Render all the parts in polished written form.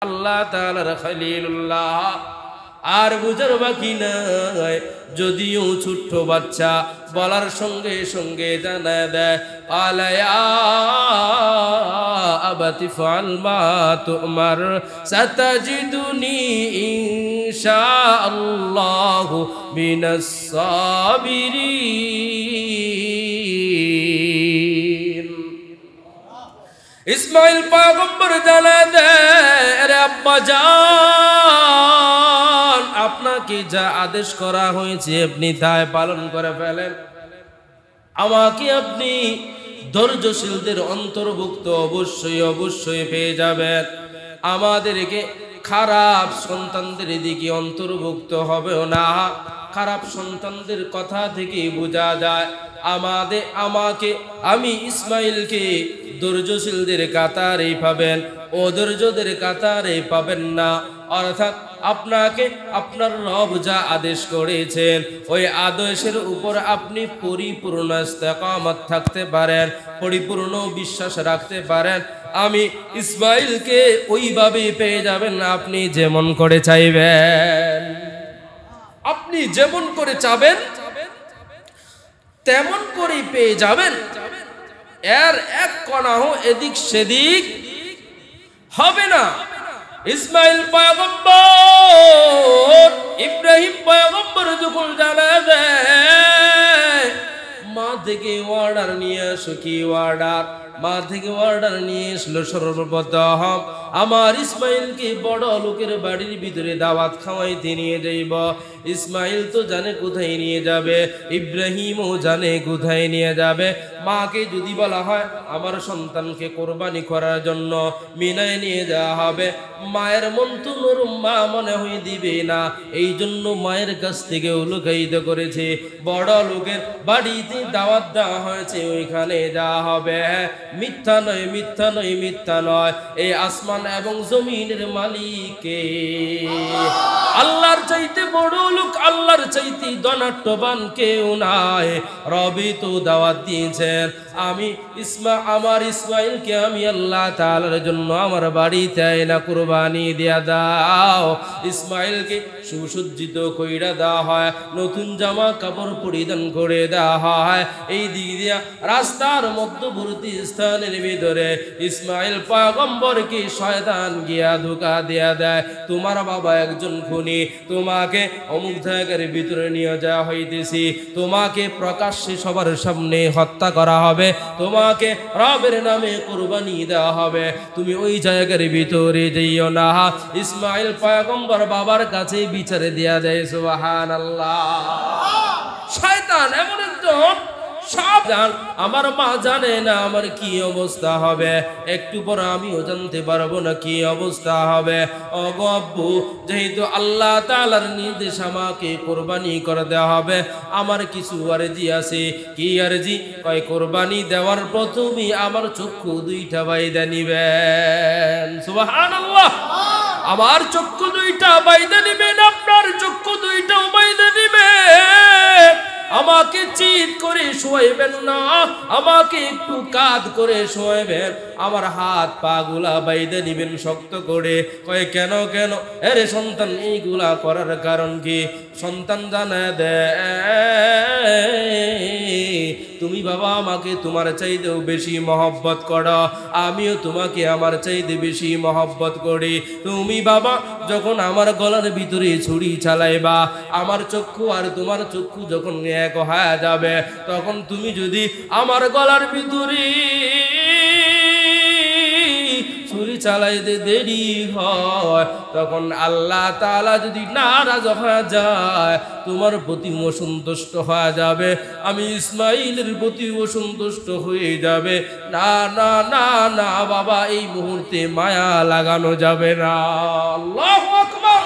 আল্লাহ তাআলার খলিলুল্লাহ। আর বুঝার বাকি নাই, যদিও ছোট্ট বাচ্চা বলার সঙ্গে সঙ্গে জানা দেয় আলায়া আবাতি ফাল মা তুমার সাতাজিদুনি ইনশাআল্লাহু মিনাস সাবিরিন। ইসমাইল পয়গম্বর জানা দেয়, আরে আব্বা জান, আপনাকে যা আদেশ করা হয়েছে আপনি তাই পালন করে ফেলেন। আমাকে আপনি ধৈর্যশীলদের অন্তর্ভুক্ত অবশ্যই অবশ্যই পেয়ে যাবেন। আমাদেরকে খারাপ সন্তানদের দিকে অন্তর্ভুক্ত হবেও না। খারাপ সন্তানদের কথা থেকে বোঝা যায় আমি ইসমাইলকে ধৈর্যশীলদের কাতারে পাবেন, অধৈর্যদের কাতারে পাবেন না। অর্থাৎ আপনাকে আপনার রব যা আদেশ করেছেন ওই আদেশের উপর আপনি পরিপূর্ণ ইস্তেকামত থাকতে পারেন, পরিপূর্ণ বিশ্বাস রাখতে পারেন। আমি ইসমাইলকে ওইভাবে পেয়ে যাবেন আপনি যেমন করে চাইবেন। আপনি যেমন করে চাবেন তেমন করেই পেয়ে যাবেন। এর এক কণাও এদিক সেদিক হবে না। ইসমাইল পয়গম্বর ইব্রাহিম পয়গম্বর যখন জানা দেয় মা থেকে অর্ডার নিয়ে আসো, কি অর্ডার? মা থেকে অর্ডার নিয়ে এসলো সর্বপ্রথম আমার ইসমাইলকে বড় লোকের বাড়ির ভিতরে দাওয়াত খাওয়াইতে নিয়ে যাইব। ইসমাইল তো জানে কোথায় নিয়ে যাবে, ইব্রাহিমও জানে কোথায় নিয়ে যাবে। মাকে যদি বলা হয় আমার সন্তানকে কোরবানি করার জন্য মিনায় নিয়ে যাওয়া হবে, মায়ের মন তো নরম, মা মনে হয়ে দিবে না। এই জন্য মায়ের কাছ থেকে লুকায়িত করেছে। বড় লোকের বাড়িতে দাওয়াত দেওয়া হয়েছে, ওইখানে যাওয়া হবে। মিথ্যা নয়, মিথ্যা নয়, মিথ্যা নয়। এই আসমান এবং জমিনের মালিককে আল্লাহর চাইতে বড় লোক, আল্লাহর চাইতে ধনাঢ্যবান কেউ নাই। রবি তো দাওয়াত দিয়েছেন আমার ইসমাইলকে আমি আল্লাহ তাআলার জন্য আমার বাড়িতে আয়না কুরবানি দিয়া দাও। ইসমাইলকে সুসজ্জিত কইরা দেওয়া হয়, নতুন জামা কাপড় পরিধান করে দেওয়া হয়। এই দিক দিয়া রাস্তার মধ্যবর্তী স্থানের ভিতরে ইসমাইল পয়গম্বরকে শয়তান গিয়া ধোঁকা দিয়া দেয়, তোমার বাবা একজন খুনি, তোমাকে অমুক জায়গার ভিতরে নিয়ে যাওয়া হইতেছি, তোমাকে প্রকাশ্যে সবার সামনে হত্যা করা হবে, তোমাকে রবের নামে কুরবানি দেওয়া হবে, তুমি ওই জায়গার ভিতরে যাইও না। ইসমাইল পয়গম্বর বাবার কাছে বিচারে দেয়া দেয়। সুবহানাল্লাহ। শয়তান এমন একজন, সব জান, আমার মা জানে না আমার কি অবস্থা হবে, একটু পর আমিও জানতে পারবো না কি অবস্থা হবে। ও গো আব্বু, যেহেতু আল্লাহ তাআলার নির্দেশ আমাকে কোরবানি করে দেওয়া হবে, আমার কিছু আরজি আছে। কি আরজি? কয় কোরবানি দেওয়ার প্রথমেই আমার চক্ষু দুইটা বাইদা নিবেন। সুবহানাল্লাহ। আমার চক্ষু দুইটা বাইদা নিবেন, আপনার চক্ষু দুইটাও বাইদা নিবেন। আমাকে চিৎ করে শোয়াইবেন না, আমাকে একটু কাঁধ করে শোয়াইবেন, আমার হাত পা গুলা বাইদে নিবেন শক্ত করে। কয় কেন কেন? আরে সন্তান এইগুলা করার কারণ কি? সন্তান জানা দেয় তুমি বাবা আমাকে তোমার চাইতেও বেশি মহব্বত করো, আমিও তোমাকে আমার চাইতে বেশি মহব্বত করি। তুমি বাবা যখন আমার গলার ভিতরে ছুরি চালাইবা, আমার চক্ষু আর তোমার চক্ষু যখন এক হয়ে যাবে, তখন তুমি যদি আমার গলার ভিতরে ছুরি চালাইতে দেরি হয়, তখন আল্লাহ তাআলা যদি নারাজ হয়ে যায়, তোমার প্রতি অসন্তুষ্ট হয়ে যাবে, আমি ইসমাইলের প্রতি অসন্তুষ্ট হয়ে যাবে। না না না না বাবা, এই মুহূর্তে মায়া লাগানো যাবে না। আল্লাহু আকবার।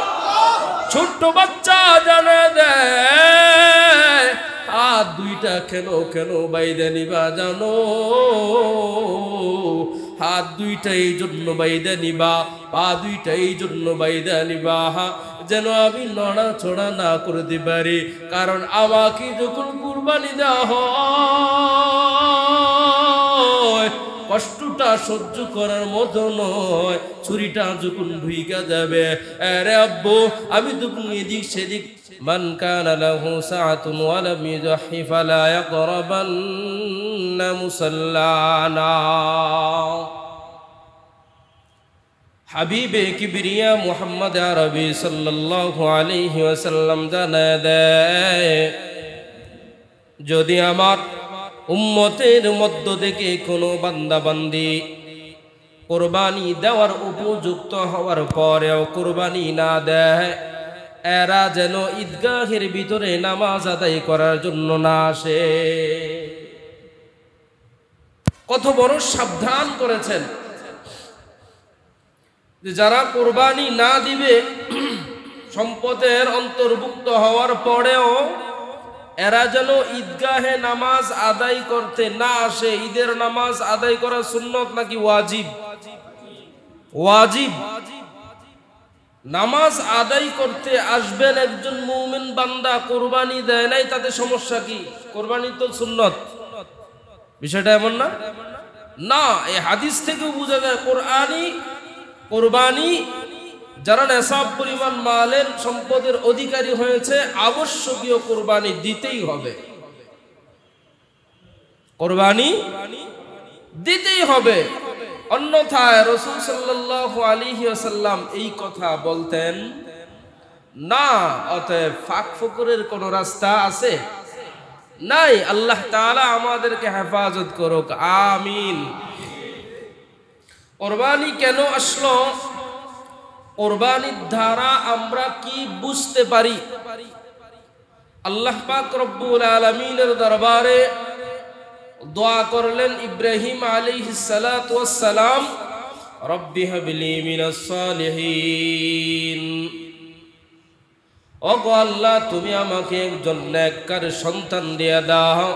ছোট্ট বাচ্চা জানা দেয় হাত দুইটা কেন কেন বাইদা নিবা জানো? হাত দুইটা এই জন্য বাইদা নিবা, পা দুইটা এই জন্য বাইদা নিবা, যেন আমি নড়াচড়া না করতে পারি। কারণ আমাকে যখন কুরবানি দেওয়া হয় কষ্টটা সহ্য করার মতো নয়। ছুরিটা যখন ঢুইকা যাবে, আরে আব্বু আমি তখন এদিক সেদিক। মান কানা লাহু সাআতুন ওয়া লাম ইউযাহি ফালা ইয়াকরাবান্না মুসাল্লানা। হাবিবে কিবরিয়া মুহাম্মদ আরবি সাল্লাল্লাহু আলাইহি ওয়াসাল্লাম জানায় দেয়, যদি আমার উম্মতের মধ্য থেকে কোনো বান্দা বান্দি কুরবানি দেওয়ার উপযুক্ত হওয়ার পরেও কুরবানি না দেয়, এরা যেন ঈদগাহের ভিতরে নামাজ আদায় করার জন্য না আসে। কত বড় সাবধান করেছেন যে যারা কুরবানি না দিবে, সম্পদের অন্তর্ভুক্ত হওয়ার পরেও এরা যেন ঈদগাহে নামাজ আদায় করতে না আসে। ঈদের নামাজ আদায় করা সুন্নত নাকি ওয়াজিব? ওয়াজিব। নামাজ আদায় করতে আসবেন একজন মুমিন বান্দা, কুরবানি দেয় নাই, তাতে সমস্যা কি? কুরবানি তো সুন্নত, বিষয়টা এমন না। না, এই হাদিস থেকে বোঝা যায় কুরবানি যারা নেশাব পরিমাণ মালের সম্পদের অধিকারী হয়েছে, আবশ্যকীয় কুরবানি দিতেই হবে। কুরবানি দিতেই হবে, অন্যথায় রাসূল সাল্লাল্লাহু আলাইহি ওয়াসাল্লাম এই কথা বলতেন না। অতএব ফাঁক ফোকরের কোন রাস্তা আছে? নাই। আল্লাহ তাআলা আমাদেরকে হেফাজত করুক, আমিন। কুরবানি কেন আসলো? কুরবানির দ্বারা আমরা কি বুঝতে পারি? আল্লাহ পাক রব্বুল আলামিনের দরবারে দোয়া করলেন ইব্রাহিম আলাইহিস সালাতু ওয়াস সালাম, রব্বি হাবলি মিনাস সালিহিন। ওগো আল্লাহ, তুমি আমাকে একজন নেককার সন্তান দিয়ে দাও।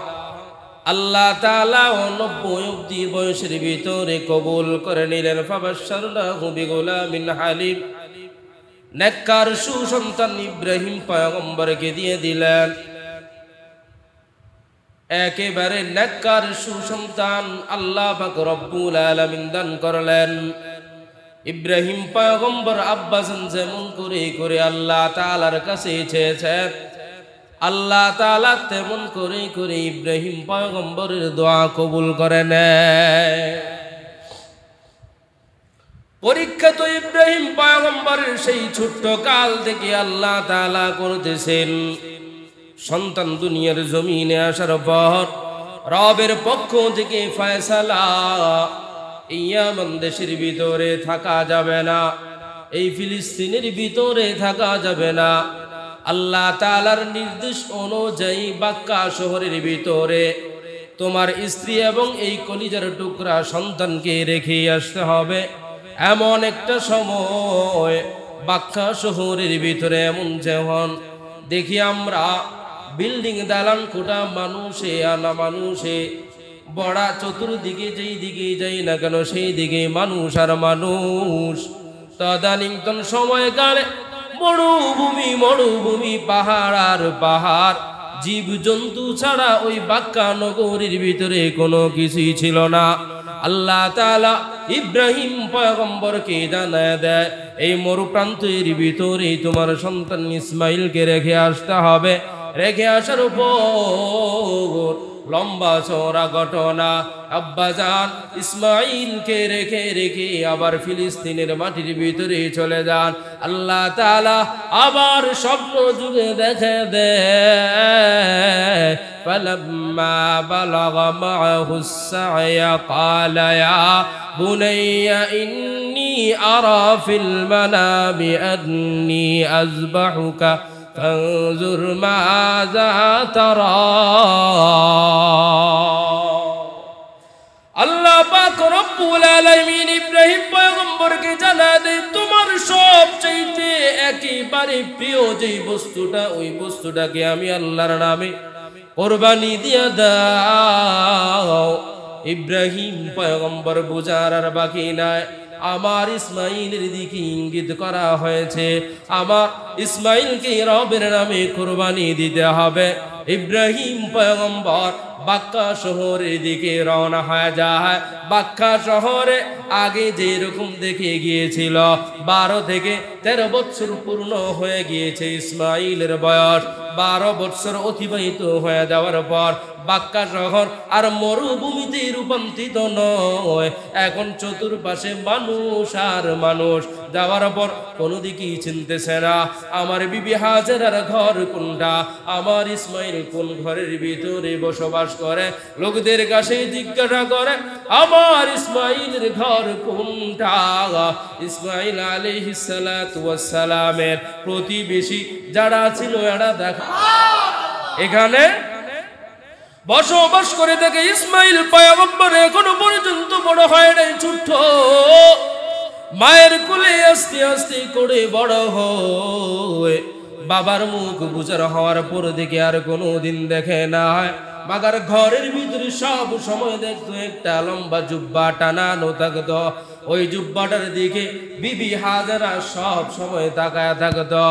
আল্লাহ তাআলা 90 অবধি বয়সের ভিতরে কবুল করে নিলেন। ফাবাশশারনাহু বিগুলামিন হালিম। নেককার সুসন্তান ইব্রাহিম পয়গম্বরকে দিয়ে দিলেন। একেবারে নেককার সুসন্তান আল্লাহ পাক রব্বুল আলামিন দান করলেন। ইব্রাহিম পয়গম্বর আব্বাজান যেমন করে করে আল্লাহ তাআলার কাছে চেয়েছেন, আল্লাহ তাআলা তেমন করে করে ইব্রাহিম পয়গম্বরের দোয়া কবুল করে নেয়। পরীক্ষা তো ইব্রাহিম পয়গম্বরের সেই ছোট্ট কাল থেকে আল্লাহ তাআলা করতেছেন। সন্তান দুনিয়ার জমিনে আসার পর রবের পক্ষ থেকে ফয়সালা, ইয়ামান দেশের ভিতরে থাকা যাবে না, এই ফিলিস্তিনের ভিতরে থাকা যাবে না। আল্লাহ তাআলার নির্দেশ অনুযায়ী বাক্কা শহরের ভিতরে তোমার স্ত্রী এবং এই কলিজার টুকরা সন্তানকে রেখে আসতে হবে। এমন একটা সময় বাক্কা শহরের ভিতরে এমন যেমন দেখি আমরা বিল্ডিং দালান কোটা, মানুষে আনা মানুষে বড়া, চতুর্দিকে যেই দিকে যাই না কেন সেই দিকে মানুষ আর মানুষ। তদানীন্তন সময়কালে মরুভূমি, পাহাড় আর পাহাড়, জীব জন্তু ছাড়া ওই বাক্কা নগরীর ভিতরে কোনো কিছুই ছিল না। আল্লাহ তাআলা ইব্রাহিম পয়গম্বরকে জানায় দেয়, এই মরুপ্রান্তের ভিতরে তোমার সন্তান ইসমাইলকে রেখে আসতে হবে। রেখে আসার উপর লম্বা চওড়া ঘটনা, আব্বাজান ইসমাইলকে রেখে রেখে আবার ফিলিস্তিনের মাটির ভিতরে চলে যান। আল্লাহ তাআলা আবার স্বপ্ন যুগে দেখে দেয়, ফালাম্মা বালাগা মাআহুস সা'য়া ক্বালা ইয়া বুনাইয়া ইন্নী আরা ফিল মানামি আন্নী আযবাহুকা ফানজুর মাযা তারা। আল্লাহ পাক রব্বুল আলামিন ইব্রাহিম পয়গম্বরকে জানায় দেয়, তোমার সবচেয়ে একেবারে প্রিয় যেই বস্তুটা, ওই বস্তুটাকে আমি আল্লাহর নামে কুরবানি দিয়ে দাও। ইব্রাহিম পয়গম্বর বুঝার আর বাকি নাই। আমার ইসমাইলের দিকে ইঙ্গিত করা হয়েছে, আমার ইসমাইলকে রবের নামে কুরবানি দিতে হবে। ইব্রাহিম পয়গম্বর বাক্কা শহরের দিকে রওনা হয়ে যায়। বাক্কা শহরে আগে যেরকম দেখে গিয়েছিল 12 থেকে 13 বছর পূর্ণ হয়ে গিয়েছে ইসমাইলের বয়স। 12 বছর অতিবাহিত হয়ে যাওয়ার পর বাক্কা শহর আর মরুভূমিতে রূপান্তরিত নয়, এখন চতুর্পাশে মানুষ আর মানুষ। যাওয়ার পর কোনো দিকেই চিনতেছে না আমার বিবি হাজেরার ঘর কোনটা, আমার ইসমাইল কোন ঘরের ভিতরে বসবাস করে। লোকদের কাছে জিজ্ঞাসা করে আমার ইসমাইলের ঘর কোনটা। ইসমাইল আলাইহিস সালাতু ওয়াস সালামের প্রতিবেশী যারা ছিল এরা দেখা এখানে বসবাস করে থাকে। ইসমাইল পয়গম্বর এখনো পর্যন্ত বড় হয় নাই, ছোট্ট মায়ের কোলে আস্তে আস্তে করে বড় হয়। বাবার মুখ বুঝার হওয়ার পর দেখে আর কোনো দিন দেখে না। বাগার ঘরের ভিতরে সব সময় দেখতো একটা লম্বা জুব্বা টানানো থাকতো। ওই জুব্বাটার দিকে বিবি হাজেরা সব সময় তাকায় থাকতো,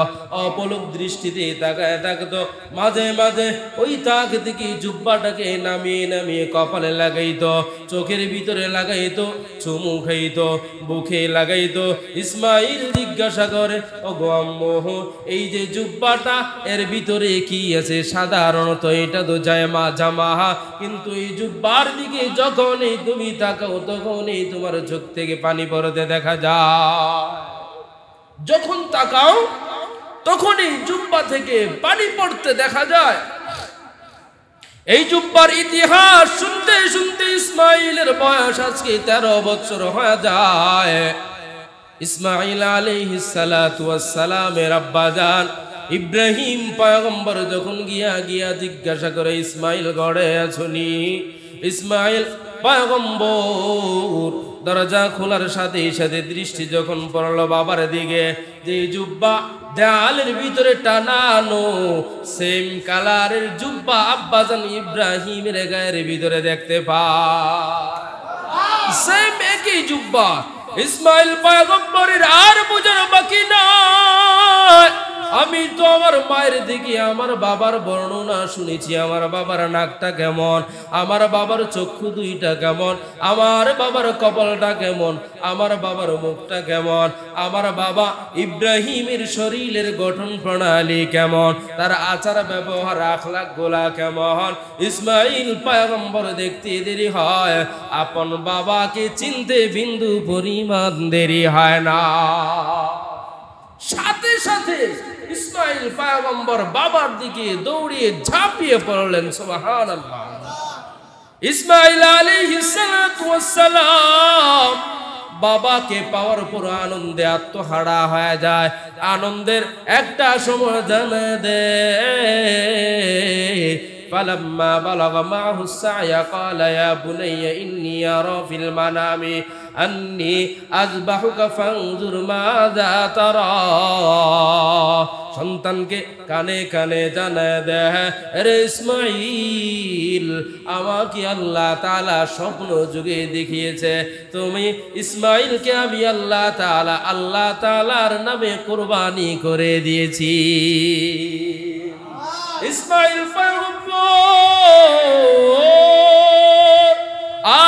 অপলক দৃষ্টিতে তাকায় থাকতো। মাঝে মাঝে ওই তাক থেকে জুব্বাটাকে নামিয়ে নামিয়ে কপালে লাগাইতো, চোখের ভিতরে লাগাইতো, চুমু খাইতো, বুকে লাগাইতো। ইসমাইল জিজ্ঞাসা করে ও গো আম্মু, এই যে জুব্বাটা এর ভিতরে কি আছে? সাধারণত এটা তো জামা, কিন্তু এই জুব্বার দিকে যখনই তুমি তাকাও তখনই তোমার চোখ থেকে পানি পড়তে দেখা যায়। যখন তাকাও তখনই জুব্বা থেকে পানি পড়তে দেখা যায়। এই জুব্বার ইতিহাস শুনতে শুনতে ইসমাইলের বয়স আজকে 13 বছর হয়ে যায়। ইসমাইল আলাইহিস সালাতু ওয়াস সালামের আব্বাজান ইব্রাহিম পয়গম্বর যখন গিয়া জিজ্ঞাসা করে ইসমাইল ঘরে আছনি? ইসমাইল পয়গম্বর দরজা খোলার সাথে সাথে দৃষ্টি যখন পড়লো বাবার দিকে, যে জুব্বা দেয়ালের ভিতরে টানানো সেম কালারের জুব্বা আব্বাজান ইব্রাহিমের গায়ের ভিতরে দেখতে পায়। সেম একই জুব্বা। ইসমাইল পয়গম্বরের আর বুঝার বাকি নয়। আমি তো আমার মায়ের দিকে আমার বাবার বর্ণনা শুনেছি, আমার বাবার নাকটা কেমন, আমার বাবার চক্ষু দুইটা কেমন, আমার বাবার কপালটা কেমন, আমার বাবার মুখটা কেমন, আমার বাবা ইব্রাহিমের শরীরের গঠন প্রণালী কেমন, তার আচার ব্যবহার আখলাক গোলা কেমন। ইসমাইল পয়গম্বর দেখতে দেরি হয়, আপন বাবাকে চিনতে বিন্দু পরিমাণ দেরি হয় না। সাথে সাথে ইসমাইল পয়গম্বর বাবার দিকে দৌড়িয়ে ঝাঁপিয়ে পড়লেন। সুবহানাল্লাহ। ইসমাইল আলাইহিস সালাতু ওয়াস সালাম বাবাকে পাওয়ার পর আনন্দে আত্মহারা হয়ে যায়। আনন্দের একটা সময় জানা দে فلما بلغ معه السعي قال يا بني إني أرى في المنام أني أذبحك فانظر ماذا ترى। সন্তানকে কানে কানে জানায় দেয়, রে ইসমাইল, আমাকে আল্লাহ তাআলা স্বপ্ন যুগে দেখিয়েছে, তুমি ইসমাইলকে আমি আল্লাহ তাআলার নামে কুরবানি করে দিয়েছি। ইসমাইল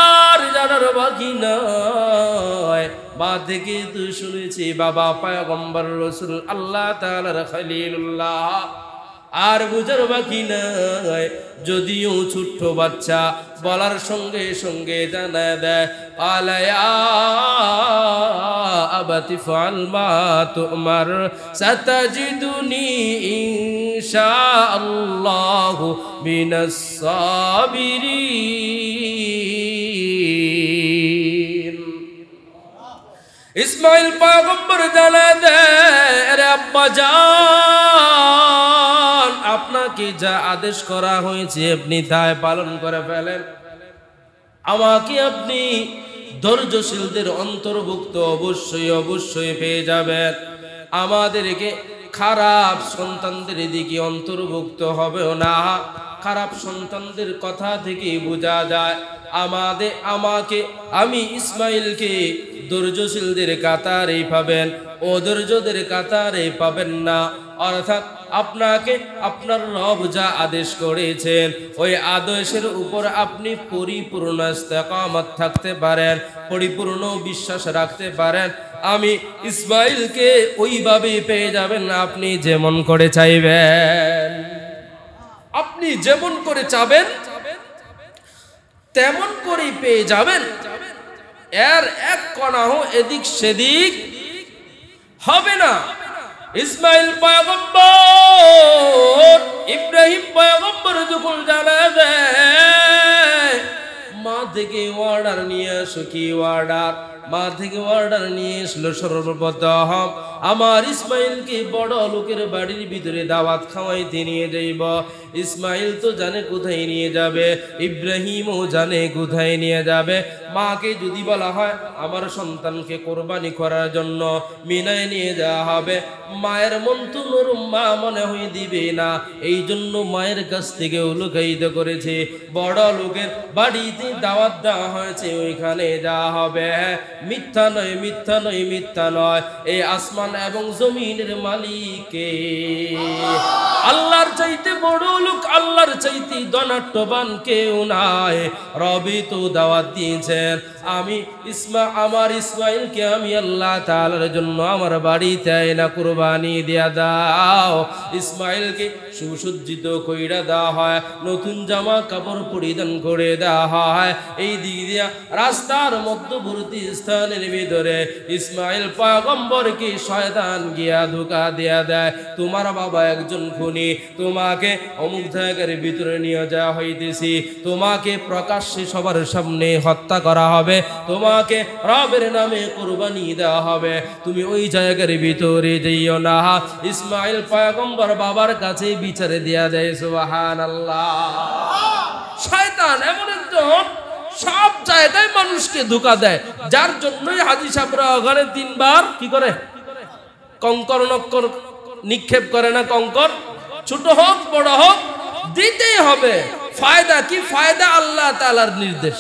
আর জানার বাকি নয়, মা থেকে তো শুনেছি বাবা পয়গম্বর রাসূল আল্লাহ তাআলার খলিলুল্লাহ। আর বুঝার বাকি নয়, যদিও ছোট্ট বাচ্চা বলার সঙ্গে সঙ্গে জানা দেয়, আলায়া আবাতি ফাল মা তুমার সাতাজিদুনি ইনশাআল্লাহু মিনাস সাবিরিন। ইসমাইল পয়গম্বর জানা দেয়, রে আব্বা জান, আপনাকে যা আদেশ করা হয়েছে আপনি তাই পালন করে ফেলেন। আমাকে আপনি ধৈর্যশীলদের অন্তর্ভুক্ত অবশ্যই অবশ্যই পেয়ে যাবেন। আমাদেরকে খারাপ সন্তানদের দিকে অন্তর্ভুক্ত হবেও না। খারাপ সন্তানদের কথা থেকে বোঝা যায় আমি ইসমাইলকে ধৈর্যশীলদের কাতারেই পাবেন, অধৈর্যদের কাতারেই পাবেন না। অর্থাৎ আপনাকে আপনার রব যা আদেশ করেছেন ওই আদেশের উপর আপনি পরিপূর্ণ ইস্তেকামত থাকতে পারেন, পরিপূর্ণ বিশ্বাস রাখতে পারেন। আমি ইসমাইলকে ওইভাবেই পেয়ে যাবেন আপনি যেমন করে চাইবেন। আপনি যেমন করে চাবেন তেমন করেই পেয়ে যাবেন। এর এক কণাও এদিক সেদিক হবে না। ইসমাইল পয়গম্বর, ইব্রাহিম পয়গম্বর যখন জানা দেয় মা থেকে অর্ডার নিয়ে আসো, কি অর্ডার? মা থেকে অর্ডার নিয়ে এসলো সর্বপ্রথম আমার ইসমাইলকে বড় লোকের বাড়ির ভিতরে দাওয়াত খাওয়াইতে নিয়ে যাইব। ইসমাইল তো জানে কোথায় নিয়ে যাবে, ইব্রাহিমও জানে কোথায় নিয়ে যাবে। মাকে যদি বলা হয় আমার সন্তানকে কোরবানি করার জন্য মিনায় নিয়ে যাওয়া হবে, মায়ের মন তো নরম, মা মনে হয় দিবে না। এই জন্য মায়ের কাছ থেকে লুকায়িত করেছে, বড় লোকের বাড়িতে দাওয়াত দেওয়া হয়েছে, ওইখানে যাওয়া হবে। মিথ্যা নয়, মিথ্যা নয়, মিথ্যা নয়। এই আসমান এবং জমিনের মালিককে আল্লাহর চাইতে বড় লোক, আল্লাহর চাইতে ধনাঢ্যবান কেউ নাই। রবি তো দাওয়াত দিয়েছেন আমি আমার ইসমাইলকে আমি আল্লাহ তাআলার জন্য আমার বাড়িতে আয়না কুরবানি দিয়া দাও। ইসমাইলকে সুসজ্জিত কইরা দেওয়া হয়, নতুন জামা কাপড় পরিধান করে দেওয়া হয়। এই দিক দিয়া রাস্তার মধ্যবর্তী স্থানের ভিতরে ইসমাইল পয়গম্বরকে শয়তান গিয়া ধোঁকা দিয়া দেয়, তোমার বাবা একজন খুনি, তোমাকে অমুক জায়গার ভিতরে নিয়ে যাওয়া হইতেছি, তোমাকে প্রকাশ্যে সবার সামনে হত্যা করা হবে, তোমাকে রবের নামে কুরবানি দেওয়া হবে, তুমি ওই জায়গার ভিতরে যাইও না। ইসমাইল পয়গম্বর বাবার কাছে বিচারে দেয়া দেয়। সুবহানাল্লাহ। শয়তান এমন একজন সব জায়গায় মানুষকে ধোঁকা দেয়, যার জন্যই হাজী সাহেবরা ওখানে 3 বার কি করে কঙ্কর নক্কর নিক্ষেপ করে না। কঙ্কর ছোট হোক বড় হোক দিতেই হবে। ফায়দা কি? ফায়দা আল্লাহ তাআলার নির্দেশ।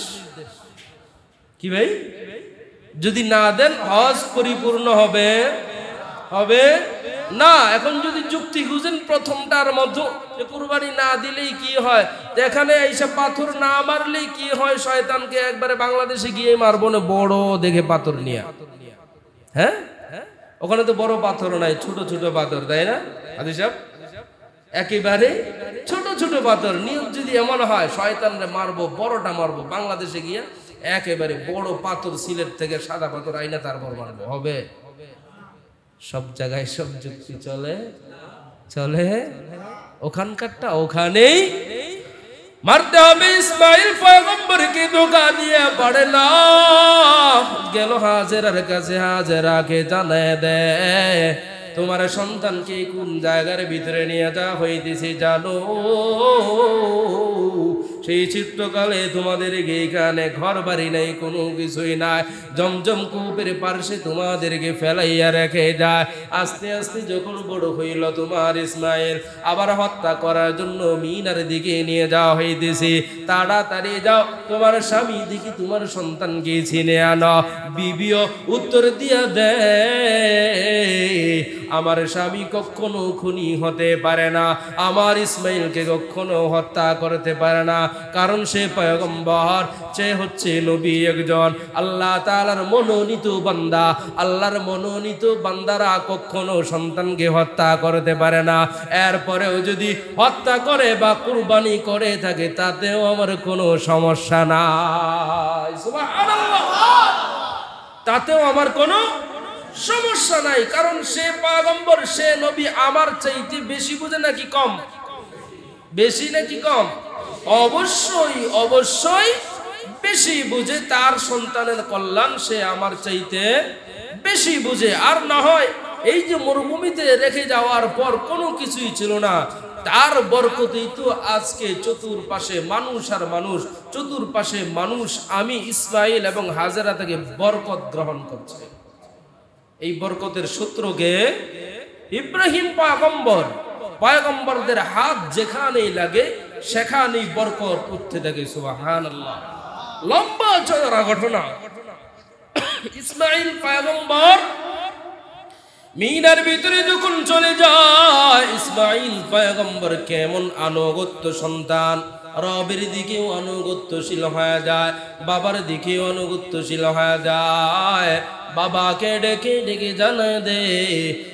কি ভাই, যদি না দেন হজ পরিপূর্ণ হবে হবে না। এখন যদি যুক্তি খুঁজেন প্রথমটার মধ্যে যে কুরবানি না দিলেই কি হয়, এখানে এইসব পাথর না মারলেই কি হয়, শয়তানকে একবারে বাংলাদেশে গিয়ে মারবো না বড় দেখে পাথর নিয়ে। হ্যাঁ, ওখানে তো বড় পাথর নাই, ছোট ছোট পাথর, তাই না হাজী সাহেব? একেবারে ছোট ছোট পাথর। নিয়ম যদি এমন হয় শয়তানরে মারবো, বড়টা মারবো, বাংলাদেশে গিয়া একেবারে বড় পাথর সিলেট থেকে সাদা পাথর আইনা তারপর মারবো, হবে? সব জায়গায় সব যুক্তি চলে চলে, ওখানকারটা ওখানেই মারতে হবে। ইসমাইল পয়গম্বরকে ধোঁকা দিয়ে পারে না, গেল হাজেরার কাছে, হাজেরাকে জানায় দেয় তোমার সন্তানকে কোন জায়গার ভিতরে নিয়ে যাওয়া হইতেছে জানো? সেই চিত্রকালে তোমাদের এখানে ঘর বাড়ি নাই, কোনো কিছুই নাই, জমজম কূপের পার্শ্বে তোমাদেরকে ফেলাইয়া রেখে যায়। আস্তে আস্তে যখন বড় হইল তোমার ইসমাইল, আবার হত্যা করার জন্য মিনার দিকে নিয়ে যাওয়া হইতেছে। তাড়াতাড়ি যাও, তোমার স্বামী দিকে তোমার সন্তানকে ছিনে আনো। বিবিও উত্তর দিয়া দেয় আমার স্বামী কখনো খুনি হতে পারে না, আমার ইসমাইলকে কখনো হত্যা করতে পারে না, কারণ সে পয়গম্বর, সে হচ্ছে নবী একজন, আল্লাহ তাআলার মনোনীত বান্দা। আল্লাহর মনোনীত বান্দারা কখনো সন্তানকে হত্যা করতে পারে না। এরপরেও যদি হত্যা করে বা কুরবানি করে থাকে তাতেও আমার কোনো সমস্যা নাই। সুবহানাল্লাহ। তাতেও আমার কোনো সমস্যা নাই, কারণ সে পয়গম্বর, সে নবী আমার চাইতে বেশি বুঝে নাকি কম? বেশি নাকি কম? অবশ্যই অবশ্যই বেশি বুঝে। তার সন্তানের কল্যাণ সে আমার চাইতে বেশি বুঝে। আর না হয় এই যে মরুভূমিতে রেখে যাওয়ার পর কোনো কিছুই ছিল না, তার বরকতেই তো আজকে চতুর্পাশে মানুষ আর মানুষ, চতুর্পাশে মানুষ আমি ইসমাইল এবং হাজেরা থেকে বরকত গ্রহণ করছে। এই বরকতের সূত্রকে ইব্রাহিম পয়গম্বর, পয়গম্বরদের হাত যেখানেই লাগে সেখানেই বরকত উঠতে থাকে। সুবহানাল্লাহ। লম্বা চওড়া ঘটনা। ইসমাইল পয়গম্বর মিনার ভিতরে যখন চলে যায়, ইসমাইল পয়গম্বর কেমন আনুগত্য সন্তান, রবের দিকেও আনুগত্যশীল হয়ে যায়, বাবার দিকেও আনুগত্যশীল হয়ে যায়। বাবাকে ডেকে ডেকে জানায় দে,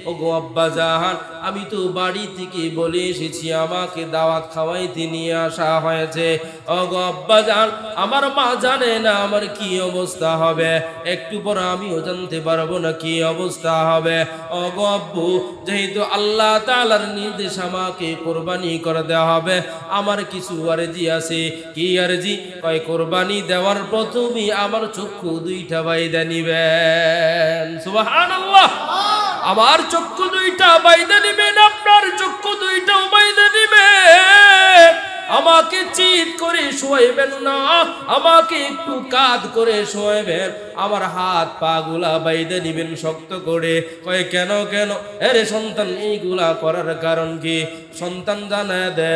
ওগো আব্বা জাহান, আমি তো বাড়ি থেকে বলে এসেছি আমাকে দাওয়াত খাওয়াইতে নিয়ে আসা হয়েছে। ওগো আব্বা জান, আমার মা জানে না আমার কি অবস্থা হবে, একটু পর আমিও জানতে পারবো না কি অবস্থা হবে। ওগো আব্বু, যেহেতু আল্লাহ তাআলার নির্দেশ আমাকে কোরবানি করে দেওয়া হবে, আমার কিছু আরজি আছে। কি আরজি? কয় কোরবানি দেওয়ার প্রথমেই আমার চক্ষু দুইটা বাইদা নিবেন। সুবহানাল্লাহ। আমার চক্ষু দুইটা বাইদা নিবেন, আপনার চক্ষু দুইটাও বাইদা নিবেন। আমাকে চিৎ করে শোয়াইবেন না, আমাকে একটু কাঁধ করে শোয়াইবেন, আমার হাত পা গুলা বাইদা নিবেন শক্ত করে। কয় কেন কেন? আরে সন্তান, এইগুলা করার কারণ কি? সন্তান জানায় দে,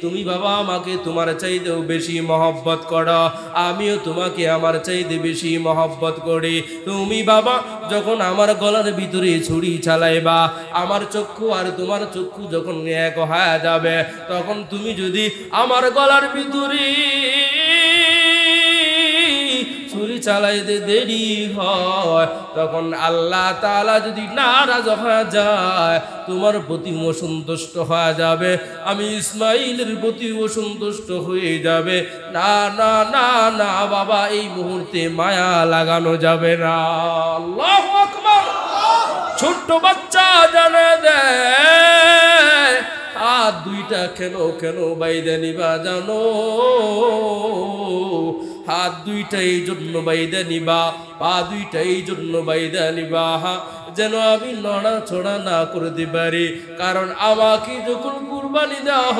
তুমি বাবা আমাকে তোমার চাইতেও বেশি মহব্বত করো, আমিও তোমাকে আমার চাইতে বেশি মহব্বত করি। তুমি বাবা যখন আমার গলার ভিতরে ছুরি চালাইবা, আমার চক্ষু আর তোমার চক্ষু যখন এক হয়ে যাবে, তখন তুমি যদি আমার গলার ভিতরে ছুরি চালাইতে দেরি হয়, তখন আল্লাহ তাআলা যদি নারাজ হয়ে যায়, তোমার প্রতি অসন্তুষ্ট হয়ে যাবে, আমি ইসমাইলের প্রতি অসন্তুষ্ট হয়ে যাবে। না না না না বাবা, এই মুহূর্তে মায়া লাগানো যাবে না। আল্লাহু আকবার। ছোট্ট বাচ্চা জানে দেয়, হাত দুইটা কেন কেন বাইদা নিবা জানো? হাত দুইটা এই জন্য বাইদা নিবা, পা দুইটা এই জন্য বাইদা নিবা, যেন আমি নড়াচড়া না করতে পারি। কারণ আমাকে যখন কুরবানি দেওয়া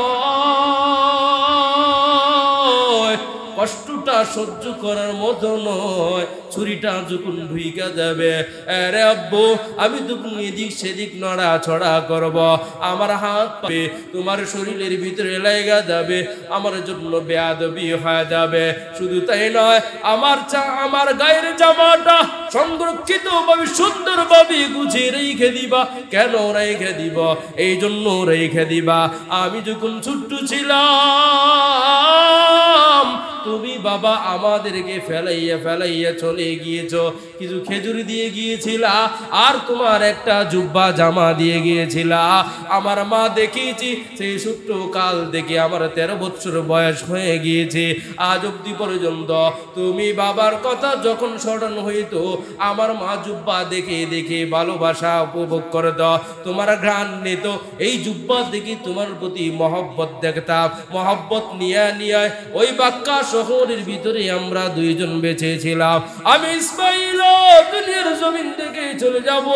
হয়, কষ্টটা সহ্য করার মতো নয়। ছুরিটা যখন ঢুইকা যাবে, আরে আব্বু, আমি তখন এদিক সেদিক নড়াচড়া করব, আমার হাত পা তোমার শরীরের ভিতরে লাগা যাবে, আমার জন্য বেয়াদবি হয়ে যাবে। শুধু তাই নয়, আমার গায়ের জামাটা সংরক্ষিত ভাবে সুন্দরভাবে গুছিয়ে রেখে দিবা। কেন রেখে দিব? এই জন্য রেখে দিবা, আমি যখন ছোট্ট ছিলাম, তুমি বাবা আমাদেরকে ফেলাইয়া ফেলাইয়া চলে গিয়েছো, কিছু খেজুর দিয়ে গিয়েছিলা, আর তোমার একটা জুব্বা জামা দিয়ে গিয়েছিলা। আমার মা দেখিয়েছি, সেই ছোট্ট কাল থেকে আমার 13 বছর বয়স হয়ে গিয়েছে, আজ অব্দি পর্যন্ত তুমি বাবার কথা যখন স্মরণ হইতো, আমার মা জুব্বা দেখে দেখে ভালোবাসা উপভোগ করে দাও, তোমার ঘ্রাণ নিত, এই জুব্বা দেখে তোমার প্রতি মহব্বত দেখতাম। মহব্বত নিয়ে নিয়ে ওই বাক্কা শহরের ভিতরে আমরা দুইজন বেঁচে ছিলাম। আমি ইসমাইল দুনিয়ার জমিন থেকে চলে যাব,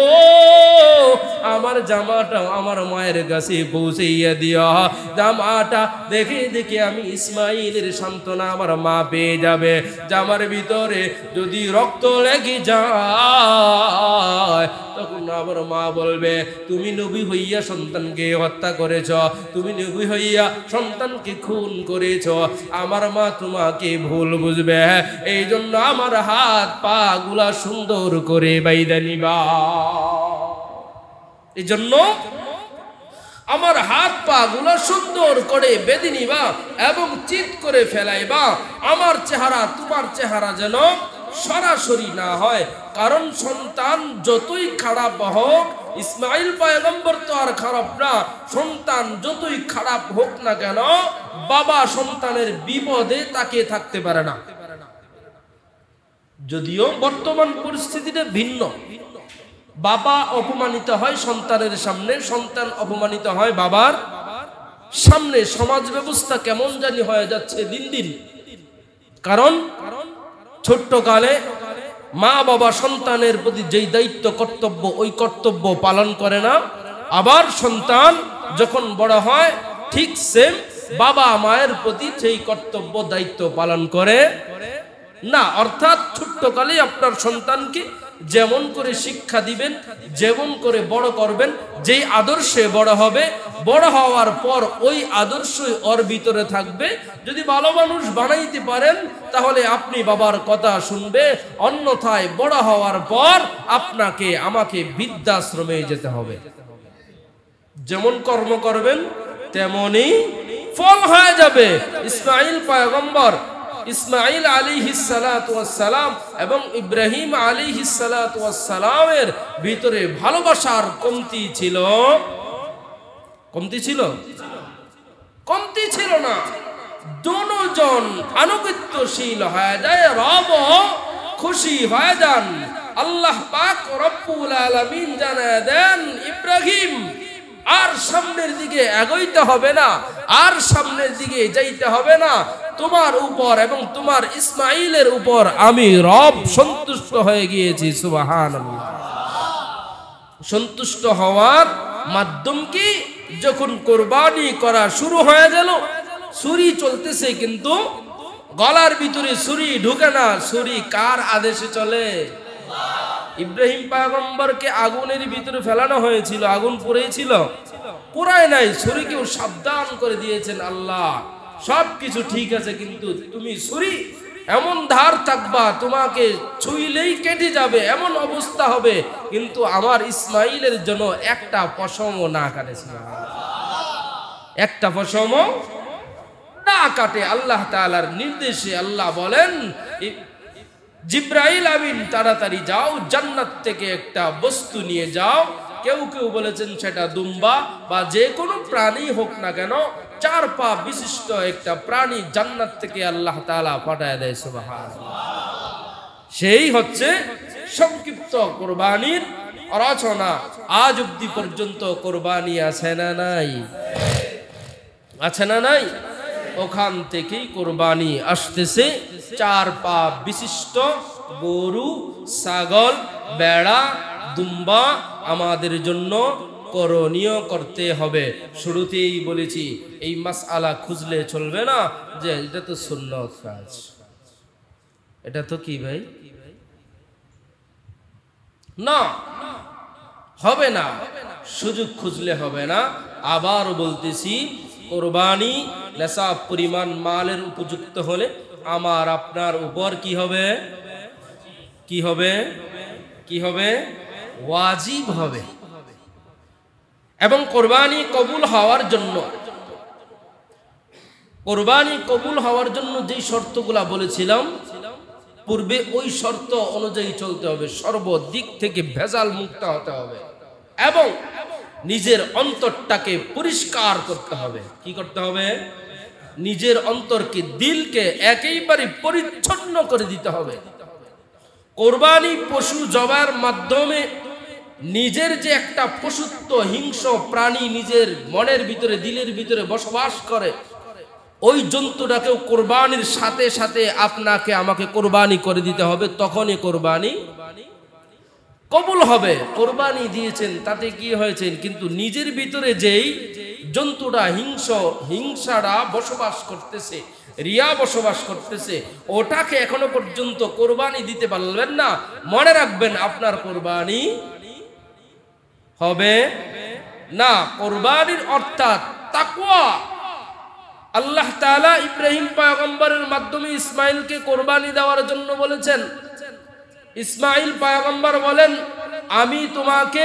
আমার জামাটা আমার মায়ের কাছে পৌঁছাইয়া দিও। জামাটা দেখে দেখে আমি ইসমাইলের সান্ত্বনা আমার মা পেয়ে যাবে। জামার ভিতরে যদি রক্ত লেগে যায়, তখন আমার মা বলবে, তুমি নবী হইয়া সন্তানকে হত্যা করেছ, তুমি নবী হইয়া সন্তানকে খুন করেছ। আমার মা তোমাকে ভুল বুঝবে, এই জন্য আমার হাত পা গুলা সুন্দর করে বাইদা নিবা। এই জন্য আমার হাত পা গুলা সুন্দর করে বেঁধে নিবা এবং চিৎ করে ফেলাইবা। আমার চেহারা তোমার চেহারা যেন সরাসরি না হয়। কারণ সন্তান যতই খারাপ হোক, ইসমাইল পয়গম্বর তো আর খারাপ না, সন্তান যতই খারাপ হোক না কেন, বাবা সন্তানের বিপদে তাকিয়ে থাকতে পারে না। যদিও বর্তমান পরিস্থিতিটা ভিন্ন, বাবা অপমানিত হয় সন্তানের সামনে, সন্তান অপমানিত হয় বাবার সামনে। সমাজ ব্যবস্থা কেমন জানি হয়ে যাচ্ছে দিন দিন। কারণ ছোট্ট কালে মা বাবা সন্তানের প্রতি যেই দায়িত্ব কর্তব্য, ওই কর্তব্য পালন করে না। আবার সন্তান যখন বড় হয়, ঠিক সেম বাবা মায়ের প্রতি সেই কর্তব্য দায়িত্ব পালন করে না। অর্থাৎ ছোট্টকালে আপনার সন্তানকে যেমন করে শিক্ষা দিবেন, যেমন করে বড় করবেন, যেই আদর্শে বড় হবে, বড় হওয়ার পর ওই আদর্শই ওর ভিতরে থাকবে। যদি ভালো মানুষ বানাইতে পারেন তাহলে আপনি বাবার কথা শুনবে, অন্যথায় বড় হওয়ার পর আপনাকে আমাকে বৃদ্ধাশ্রমে যেতে হবে। যেমন কর্ম করবেন তেমনই ফল হয়ে যাবে। ইসমাইল পয়গম্বর, ইসমাইল আলাইহিস সালাতু ওয়াস সালাম এবং ইব্রাহিম আলাইহিস সালাতু ওয়াস সালামের ভিতরে ভালোবাসার কমতি ছিল? কমতি ছিল? কমতি ছিল না। দুজন আনুগত্যশীল হয়ে যায়, রব খুশি হয়ে যান। আল্লাহ পাক রব্বুল আলামিন জানায় দেন, ইব্রাহিম আর সামনের দিকে এগোইতে হবে না, আর সামনের দিকে যাইতে হবে না। তোমার উপর এবং তোমার ইসমাইলের উপর আমি রব সন্তুষ্ট হয়ে গিয়েছি। সুবহানাল্লাহ। সন্তুষ্ট হওয়ার মাধ্যম কি? যখন কোরবানি করা শুরু হয়ে গেল, ছুরি চলতেছে কিন্তু গলার ভিতরে ছুরি ঢুকে না। ছুরি কার আদেশে চলে? ইব্রাহিম পয়গম্বরকে আগুনের ভিতরে ফেলানো হয়েছিল, আগুন পুড়েছিল? পুরায় নাই, ছুরিকেও সাবধান করে দিয়েছেন আল্লাহ। সবকিছু ঠিক আছে, কিন্তু তুমি ছুরি এমন ধার থাকবা, তোমাকে ছুঁইলেই কেটে যাবে, এমন অবস্থা হবে। কিন্তু আমার ইসমাইলের জন্য একটা পশমও না কাটেছিল, একটা পশমও না কাটে। আল্লাহ তাআলার নির্দেশে আল্লাহ বলেন, জিব্রাইল আমিন তাড়াতাড়ি যাও, জান্নাত থেকে একটা বস্তু নিয়ে যাও। কেউ কেউ বলেছেন সেটা দুম্বা বা যে কোনো প্রাণী হোক না কেন, 4 পা বিশিষ্ট একটা প্রাণী জান্নাত থেকে আল্লাহ তাআলা পাঠায় দেয়। সুবহানাল্লাহ। সেই হচ্ছে সংক্ষিপ্ত কোরবানির রচনা। আজ অবধি পর্যন্ত কোরবানি আছে না নাই? আছে না নাই? ওখান থেকেই কোরবানি আসতেছে। 4 পা বিশিষ্ট গরু, ছাগল, বেড়া, দুম্বা আমাদের জন্য করণীয় করতে হবে। শুরুতেই বলেছি, এই মাসআলা খুঁজলে চলবে না যে এটা তো সুন্নত কাজ, এটা তো কি ভাই, না, হবে না। সুযোগ খুঁজলে হবে না। আবার বলতেছি, কোরবানি নেশাব পরিমাণ মালের উপযুক্ত হলে আমার আপনার উপর কি হবে? কি হবে? কি হবে? ওয়াজিব হবে। এবং কোরবানি কবুল হওয়ার জন্য, কোরবানি কবুল হওয়ার জন্য যেই শর্তগুলা বলেছিলাম পূর্বে, ওই শর্ত অনুযায়ী চলতে হবে। সর্বদিক থেকে ভেজাল মুক্ত হতে হবে এবং নিজের অন্তরটাকে পরিষ্কার করতে হবে। কি করতে হবে? নিজের অন্তরকে, দিলকে একেবারে পরিচ্ছন্ন করে দিতে হবে। কোরবানি পশু জবাইয়ের মাধ্যমে নিজের যে একটা পশুত্ব, হিংস্র প্রাণী নিজের মনের ভিতরে, দিলের ভিতরে বসবাস করে, ওই জন্তুটাকেও কোরবানির সাথে সাথে আপনাকে আমাকে কোরবানি করে দিতে হবে। তখনই কোরবানি কবুল হবে। কোরবানি দিয়েছেন তাতে কি হয়েছে, কিন্তু নিজের ভিতরে যেই জন্তুটা হিংসাটা বসবাস করতেছে, রিয়া বসবাস করতেছে, ওটাকে এখনো পর্যন্ত কোরবানি দিতে পারলেন না। মনে রাখবেন, আপনার কোরবানি হবে না। কোরবানির অর্থাৎ তাকওয়া। আল্লাহ তাআলা ইব্রাহিম পয়গম্বরের মাধ্যমে ইসমাইলকে কোরবানি দেওয়ার জন্য বলেছেন। ইসমাইল পয়গম্বর বলেন, আমি তোমাকে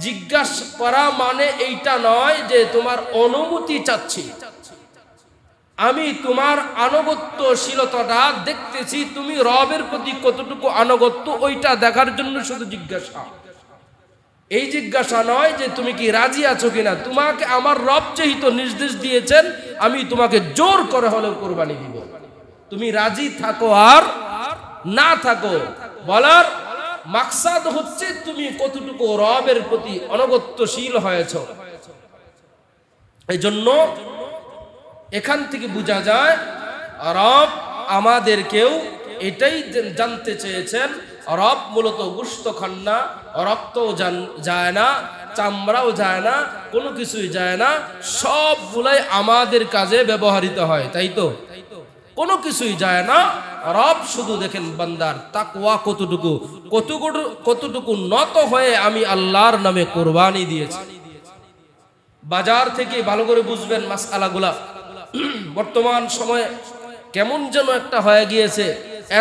জিজ্ঞাসা করা মানে এইটা নয় যে তোমার অনুমতি চাচ্ছি, আমি তোমার আনুগত্যশীলতাটা দেখতেছি, তুমি রবের প্রতি কতটুকু আনুগত্য, ওইটা দেখার জন্য শুধু জিজ্ঞাসা। এই জিজ্ঞাসা নয় যে তুমি কি রাজি আছো কিনা। তোমাকে আমার রব যেহেতু নির্দেশ দিয়েছেন, আমি তোমাকে জোর করে হলেও কোরবানি দিব। তুমি রাজি থাকো আর না থাকো, বলার মাকসাদ হচ্ছে তুমি কতটুকু রবের প্রতি আনুগত্যশীল হয়েছ। এই জন্য এখান থেকে বোঝা যায় রব আমাদেরকেও এটাই জানতে চেয়েছেন। রব মূলত গোশত খান না, রক্তও যায় না, চামড়াও যায় না, কোনো কিছুই যায় না, সবগুলাই আমাদের কাজে ব্যবহৃত হয়, তাই তো? কোনো কিছুই যায় না। রব শুধু দেখেন বান্দার তাকওয়া কতটুকু, কতটুকু নত হয়ে আমি আল্লাহর নামে কোরবানি দিয়েছি। বাজার থেকে ভালো করে বুঝবেন মাসআলাগুলা। বর্তমান সময়ে কেমন যেন একটা হয়ে গিয়েছে,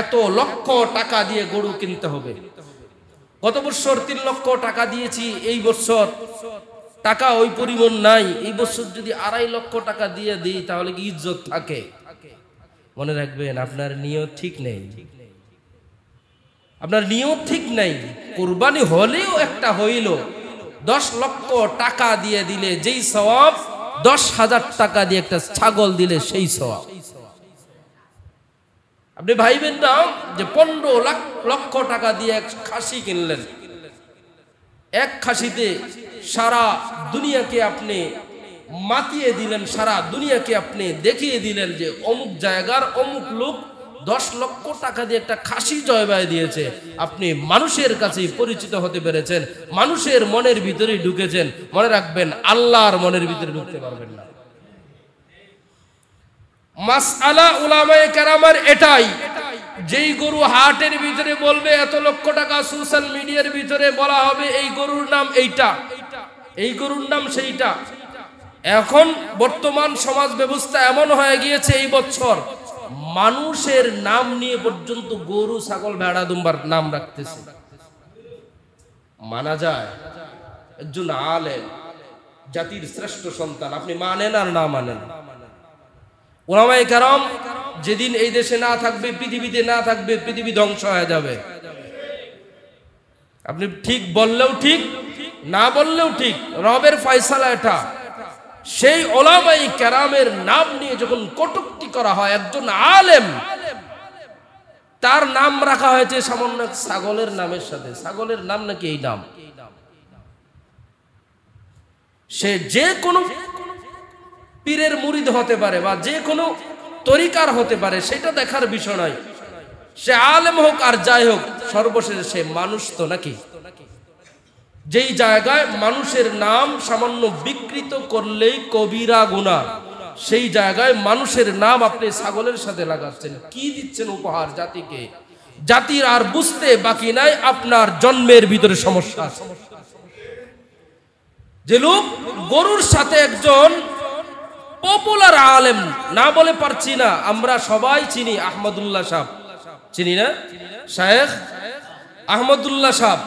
এত লক্ষ টাকা দিয়ে গরু কিনতে হবে। গত বছর 3 লক্ষ টাকা দিয়েছি, এই বছর টাকা ওই পরিমাণ নাই, এই বছর যদি 2.5 লক্ষ টাকা দিয়ে দিই তাহলে কি ইজ্জত থাকে? মনে রাখবেন, আপনার নিয়ত ঠিক নেই, আপনার নিয়ত ঠিক নাই। কুরবানি হলেও একটা হইল, 10 লক্ষ টাকা দিয়ে দিলে যেই সওয়াব, 10,000 টাকা দিয়ে একটা ছাগল দিলে সেই সওয়াব। আপনি ভাইবেন না যে 15 লক্ষ টাকা দিয়ে এক খাসি কিনলেন, এক খাসিতে সারা দুনিয়াকে আপনি মাতিয়ে দিলেন, সারা দুনিয়াকে আপনি দেখিয়ে দিলেন যে অমুক জায়গার অমুক লোক 10 লক্ষ টাকা দিয়ে একটা খাসি জয়বাই দিয়েছে। আপনি মানুষের কাছে পরিচিত হতে পেরেছেন, মানুষের মনের ভিতরে ঢুকেছেন। মনে রাখবেন, আল্লাহর মনের ভিতরে ঢুকতে পারবেন না। মাসআলা উলামায়ে কেরামের এটাই, যেই গরু হাটের ভিতরে বলবে এত লক্ষ টাকা, সোশ্যাল মিডিয়ার ভিতরে বলা হবে এই গরুর নাম এইটা, এই গরুর নাম সেইটা। এখন বর্তমান সমাজ ব্যবস্থা এমন হয়ে গিয়েছে, এই বছর মানুষের নাম নিয়ে পর্যন্ত গরু, ছাগল, ভেড়া, দুম্বার নাম রাখতেছে। মানা যায়? একজন আলেম, জাতির শ্রেষ্ঠ সন্তান, আপনি মানেন আর না মানেন, উলামায়ে কেরাম যেদিন এই দেশে না থাকবে, পৃথিবীতে না থাকবে, পৃথিবী ধ্বংস হয়ে যাবে। আপনি ঠিক বললেও ঠিক, না বললেও ঠিক, রবের ফয়সালা এটা। সেই উলামায়ে কেরামের নাম নিয়ে যখন কটূক্তি করা হয়, একজন আলেম, তার নাম রাখা হয়েছে সামান্য ছাগলের নামের সাথে। ছাগলের নাম নাকি এই নাম? সে যে কোনো পীরের মুরিদ হতে পারে বা যে কোনো তরিকার হতে পারে, সেটা দেখার বিষয় নয়। সে আলেম হোক আর যাই হোক, সর্বশেষে সে মানুষ তো নাকি? যেই জায়গায় মানুষের নাম সামান্য বিকৃত করলেই কবিরা গুনাহ, সেই জায়গায় মানুষের নাম আপনি ছাগলের সাথে লাগাচ্ছেন। কি দিচ্ছেন উপহার জাতিকে? জাতির আর বুঝতে বাকি নাই আপনার জন্মের ভিতরে সমস্যা আছে। যে লোক গরুর সাথে, একজন পপুলার আলেম, না বলে পারছি না, আমরা সবাই চিনি আহমদুল্লাহ সাহেব, চিনি না? শায়েখ আহমদুল্লাহ সাহেব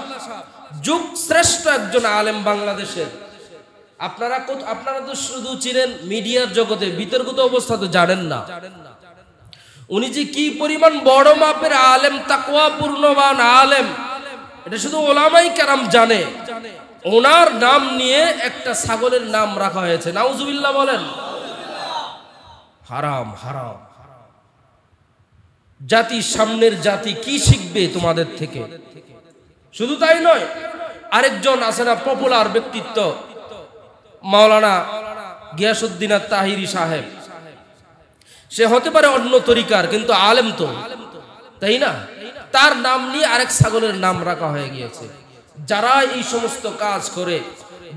যুগ শ্রেষ্ঠ একজন আলেম বাংলাদেশের। আপনারা তো শুধু চিনেন মিডিয়ার জগতে, বিতর্কিত অবস্থা তো জানেন না। উনি যে কি পরিমাণ বড় মাপের আলেম, তাকওয়াপূর্ণবান আলেম, এটা শুধু উলামায়ে কেরাম জানে। ওনার নাম নিয়ে একটা ছাগলের নাম রাখা হয়েছে, নাউজুবিল্লাহ বলেন। হারাম, হারাম। জাতি, সামনের জাতি কি শিখবে তোমাদের থেকে? শুধু তাই নয়, আরেকজন আছে না পপুলার ব্যক্তিত্ব, মাওলানা গিয়াসউদ্দিন আত-তাহিরি সাহেব। সে হতে পারে অন্য তরিকার, কিন্তু আলেম তো, তাই না? তার নাম নিয়ে আরেক ছাগলের নাম রাখা হয়ে গিয়েছে। যারা এই সমস্ত কাজ করে,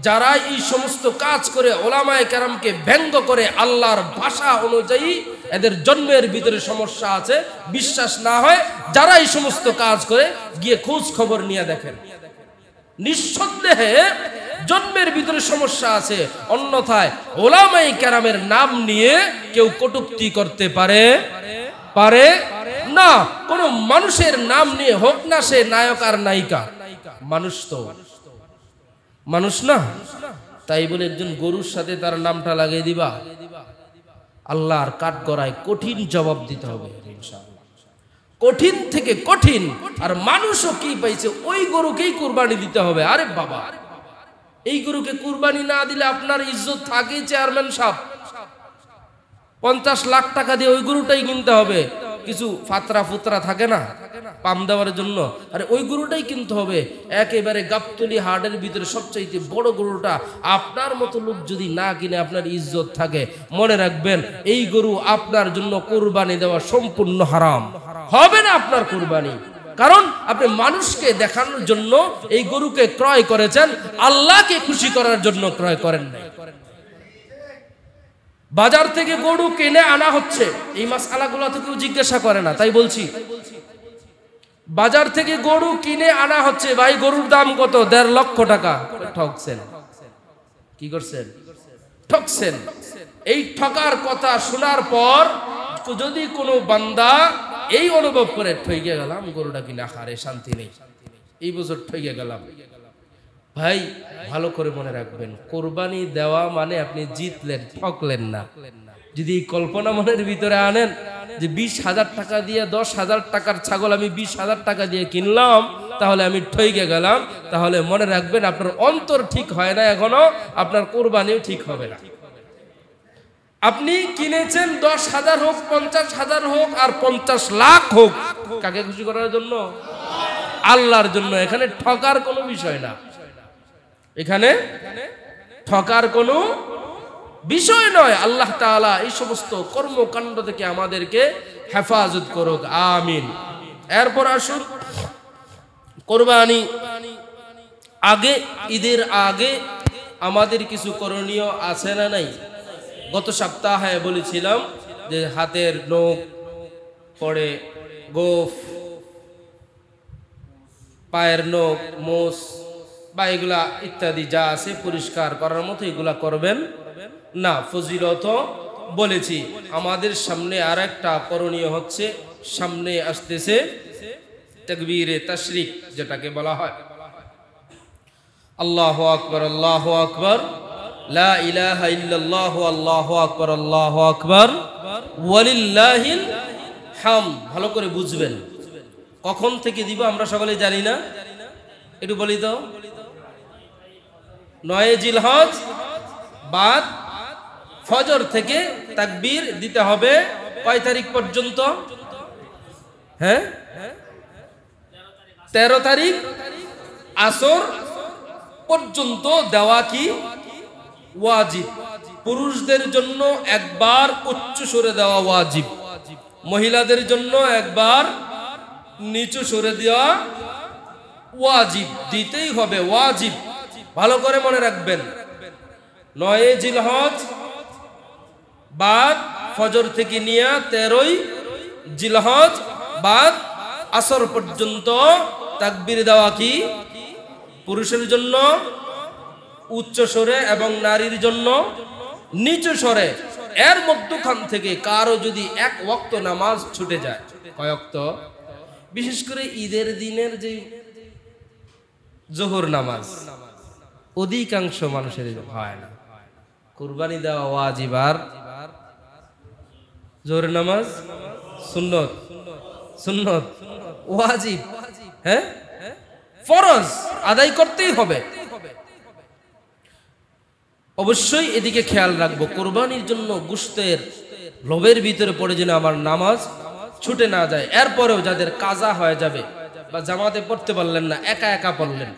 যারা এই সমস্ত কাজ করে উলামায়ে কেরামকে ব্যঙ্গ করে, আল্লাহর ভাষা অনুযায়ী এদের জন্মের ভিতরে সমস্যা আছে। বিশ্বাস না হয়, যারা এই সমস্ত কাজ করে গিয়ে খোঁজ খবর নিয়ে দেখেন, নিঃসন্দেহে জন্মের ভিতরে সমস্যা আছে। অন্যথায় উলামায়ে কেরামের নাম নিয়ে কেউ কটূক্তি করতে পারে না। কোন মানুষের নাম নিয়ে, হোক না সে নায়ক আর নায়িকা, মানুষ তো মানুষ না? তাই বলে একজন গরুর সাথে তার নামটা লাগিয়ে দিবা? আল্লাহর কাঠগড়ায় কঠিন জবাব দিতে হবে ইনশাআল্লাহ, কঠিন থেকে কঠিন। আর মানুষও কি পাইছে, ওই গরুকেই কুরবানি দিতে হবে। আরে বাবা, এই গরুকে কুরবানি না দিলে আপনার ইজ্জত থাকে? চেয়ারম্যান সাহেব 50 লাখ টাকা দিয়ে ওই গরুটাই কিনতে হবে। কিছু ফাতরা ফুতরা থাকে না পাম দেওয়ার জন্য, আরে ওই গরুটাই কিনতে হবে। একেবারে গাবতলি হাটের ভিতরে সবচাইতে বড় গরুটা আপনার মতো লোক যদি না কিনে, আপনার ইজ্জত থাকে, মনে রাখবেন এই গরু আপনার জন্য কুরবানি দেওয়া সম্পূর্ণ হারাম হবে না আপনার কুরবানি। কারণ আপনি মানুষকে দেখানোর জন্য এই গরুকে ক্রয় করেছেন, আল্লাহকে খুশি করার জন্য ক্রয় করেন নাই। বাজার থেকে গরু কিনে আনা হচ্ছে, এই মাসআলাগুলো তো কেউ জিজ্ঞাসা করে না, তাই বলছি। বাজার থেকে গরু কিনে আনা হচ্ছে, ভাই গরুর দাম কত? 1.5 লক্ষ টাকা। ঠকছেন। কি করছেন? ঠকছেন। এই ঠকার কথা শোনার পর যদি কোনো বান্দা এই অনুভব করে ঠকে গেলাম, গরুটা কিনা হারে শান্তি নেই, এই বছর ঠকে গেলাম, ভাই ভালো করে মনে রাখবেন, কোরবানি দেওয়া মানে আপনি জিতলেন, ঠকলেন না। যদি এই কল্পনা মনের ভিতরে আনেন যে 20,000 টাকা দিয়ে 10,000 টাকার ছাগল আমি 20,000 টাকা দিয়ে কিনলাম, তাহলে আমি ঠকে গেলাম, তাহলে মনে রাখবেন আপনার অন্তর ঠিক হয় না, এখনো আপনার কোরবানিও ঠিক হবে না। আপনি কিনেছেন 10,000 হোক, 50,000 হোক, আর 50 লাখ হোক, কাকে খুশি করার জন্য? আল্লাহর জন্য। এখানে ঠকার কোনো বিষয় না, এখানে ঠকার কোনো বিষয় নয়। আল্লাহ তাআলা এই সমস্ত কর্মকাণ্ড থেকে আমাদেরকে হেফাজত করুক, আমিন। এরপর আসুন, কোরবানি আগে, ঈদের আগে আমাদের কিছু করণীয় আছে না নাই? গত সপ্তাহে বলেছিলাম যে হাতের নখ পড়ে, গোফ, পায়ের নখ, মোষ বা এগুলা ইত্যাদি যা আছে পরিষ্কার করার মতো এগুলা করবেন না, ফজিলত বলেছি। আমাদের সামনে আর একটা করণীয় হচ্ছে, সামনে আসতেছে তাকবীরে তাশরিক যেটাকে বলা হয়। আল্লাহু আকবার, আল্লাহু আকবার, লা ইলাহা ইল্লাল্লাহু, আল্লাহু আকবার, আল্লাহু আকবার, ওয়ালিল্লাহিল হামদ। ভালো করে বুঝবেন, কখন থেকে দিব আমরা সকলে জানি না, একটু বলি তো। 9 জিলহজ বাদ ফজর থেকে তাকবীর দিতে হবে কয় তারিখ পর্যন্ত? হ্যাঁ, 13 তারিখ আসর পর্যন্ত দেওয়া কি ওয়াজিব। পুরুষদের জন্য একবার উচ্চ সুরে দেওয়া ওয়াজিব, মহিলাদের জন্য একবার নিচু সুরে দেওয়া ওয়াজিব, দিতেই হবে, ওয়াজিব। ভালো করে মনে রাখবেন, 9 জিলহজ বাদ ফজর থেকে নিয়ে 13 জিলহজ বাদ আসর পর্যন্ত তাকবীর দেওয়া কি পুরুষের জন্য উচ্চ স্বরে এবং নারীর জন্য নিচু স্বরে। এর মধ্যখান থেকে কারো যদি এক ওয়াক্ত নামাজ ছুটে যায়, কয় ওয়াক্ত? বিশেষ করে ঈদের দিনের যে জোহর নামাজ অধিকাংশ মানুষের হয় না। কুরবানি দেওয়া ওয়াজিব আর জোহর নামাজ সুন্নত, সুন্নত ওয়াজিব, হ্যাঁ ফরজ, আদায় করতেই হবে। অবশ্যই এদিকে খেয়াল রাখবো, কোরবানির জন্য গোশতের লোভের ভিতরে পড়ে যেন আমার নামাজ ছুটে না যায়। এরপরেও যাদের কাজা হয়ে যাবে বা জামাতে পড়তে পারলেন না, একা একা পড়লেন,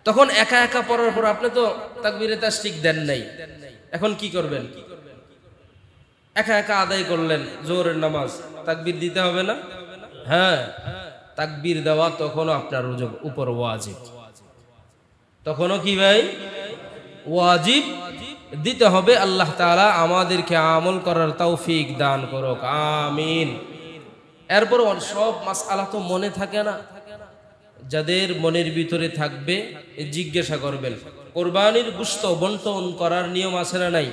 তখন একা একা পড়ার পর আপনি তো তাকবীরে তাশরিক দেন নাই, এখন কি করবেন? একা একা আদায় করলেন জোহরের নামাজ, তাকবীর দিতে হবে না? হ্যাঁ, তাকবীর দেওয়া তখনও আপনার উপর ওয়াজিব, তখনও কি ভাই ওয়াজিব দিতে হবে। আল্লাহ তাআলা আমাদেরকে আমল করার তৌফিক দান করুক, আমিন। এরপর সব মাসআলা তো মনে থাকে না, যাদের মনের ভিতরে থাকবে জিজ্ঞাসা করবেন। কোরবানির গোশত বন্টন করার নিয়ম আছে না নাই?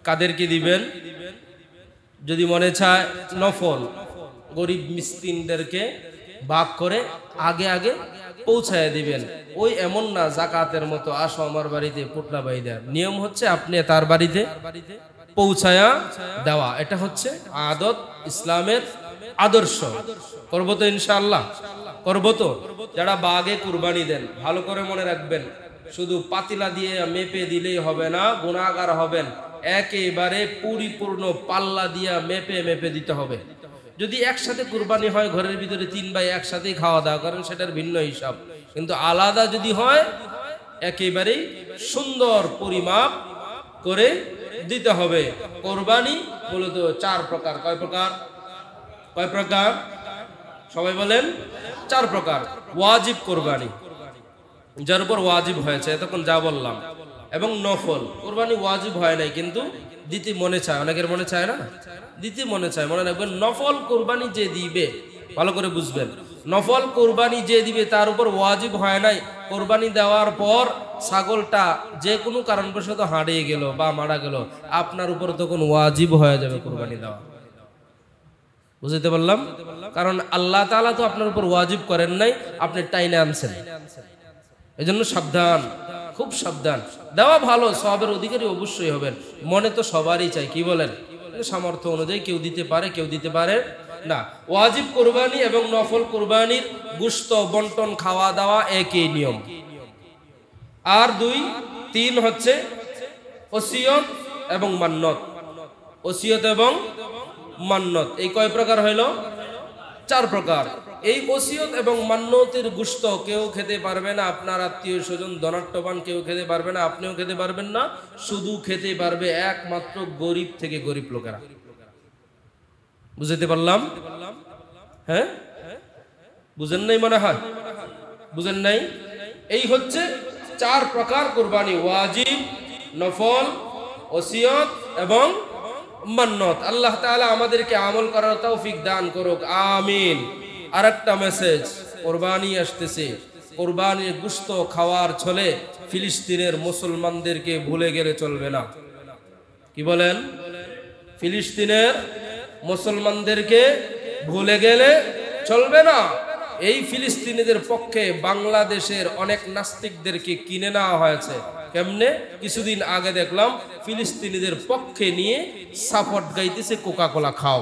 কাদেরকে দিবেন? যদি মনে চায় নফল গরিব মিসকিনদেরকে ভাগ করে আগে আগে পৌঁছায় দিবেন। ওই এমন না জাকাতের মতো আসো আমার বাড়িতে পুটলা বাইদা, নিয়ম হচ্ছে আপনি তার বাড়িতে পৌঁছায়া দেওয়া। এটা হচ্ছে আদত, ইসলামের আদর্শ। করবো তো ইনশাআল্লাহ, করবো তো। যারা বাগে কুরবানি দেন ভালো করে মনে রাখবেন, শুধু পাতিলা দিয়ে মেপে দিলেই হবে না, গুনাহগার হবেন। একেবারে পরিপূর্ণ পাল্লা দিয়া মেপে মেপে দিতে হবে। যদি একসাথে কুরবানি হয়, ঘরের ভিতরে 3 ভাই একসাথেই খাওয়া দাওয়া করেন, সেটার ভিন্ন হিসাব। কিন্তু আলাদা যদি হয়, একেবারেই সুন্দর পরিমাপ করে দিতে হবে। কোরবানি মূলত 4 প্রকার। কয় প্রকার? কয় প্রকার? সবাই বলেন 4 প্রকার। ওয়াজিব কোরবানি, যার উপর ওয়াজিব হয়েছে এতক্ষণ যা বললাম, এবং নফল কোরবানি ওয়াজিব হয় নাই কিন্তু দিতে মনে চায়, অনেকের মনে চায় না, দিতে মনে চায়। মনে রাখবেন, নফল কোরবানি যে দিবে ভালো করে বুঝবেন, নফল কোরবানি যে দিবে তার উপর ওয়াজিব হয় নাই। কোরবানি দেওয়ার পর ছাগলটা যে কোনো কারণবশত হারিয়ে গেল বা মারা গেল, আপনার উপর তখন ওয়াজিব হয়ে যাবে কোরবানি দেওয়া। বুঝতে পারলাম? কারণ আল্লাহ তাআলা তো আপনার উপর ওয়াজিব করেন নাই, আপনি টাইনে আনছেন। এজন্য সাবধান, খুব সাবধান। দেওয়া ভালো, সওয়াবের অধিকারী অবশ্যই হবেন। মনে তো সবারই চাই, কি বলেন? সামর্থ্য অনুযায়ী কেউ দিতে পারে, কেউ দিতে পারে না। ওয়াজিব কোরবানি এবং নফল কোরবানির গোশত বন্টন, খাওয়া দাওয়া একই নিয়ম। আর 2, 3 হচ্ছে ওসিয়ত এবং মান্নত। ওসিয়ত এবং মান্নত এই কয় প্রকার হইল? 4 প্রকার। এই ওসিয়ত এবং মান্নতের গোশত কেউ খেতে পারবে না, আপনার আত্মীয় স্বজন ধনাঢ্যবান কেউ খেতে পারবে না, আপনিও খেতে পারবেন না। শুধু খেতে পারবে একমাত্র গরিব থেকে গরিব লোকেরা। বুঝতে পারলাম? হ্যাঁ, বুঝেন নাই মনে হয়? বুঝেন নাই? এই হচ্ছে 4 প্রকার কুরবানি: ওয়াজিব, নফল, ওসিয়ত এবং মান্নত। আল্লাহ তাআলা আমাদেরকে আমল করার তৌফিক দান করুক, আমিন। আরেকটা মেসেজ, কোরবানি আসতেছে। কোরবানির গোশত খাওয়ার ছলে ফিলিস্তিনের মুসলমানদেরকে ভুলে গেলে চলবে না। কি বলেন? ফিলিস্তিনের মুসলমানদেরকে ভুলে গেলে চলবে না। এই ফিলিস্তিনিদের পক্ষে বাংলাদেশের অনেক নাস্তিকদেরকে কিনে নেওয়া হয়েছে। কেমনে? কিছুদিন আগে দেখলাম ফিলিস্তিনিদের পক্ষে নিয়ে সাপোর্ট গাইতেছে, কোকা কোলা খাও।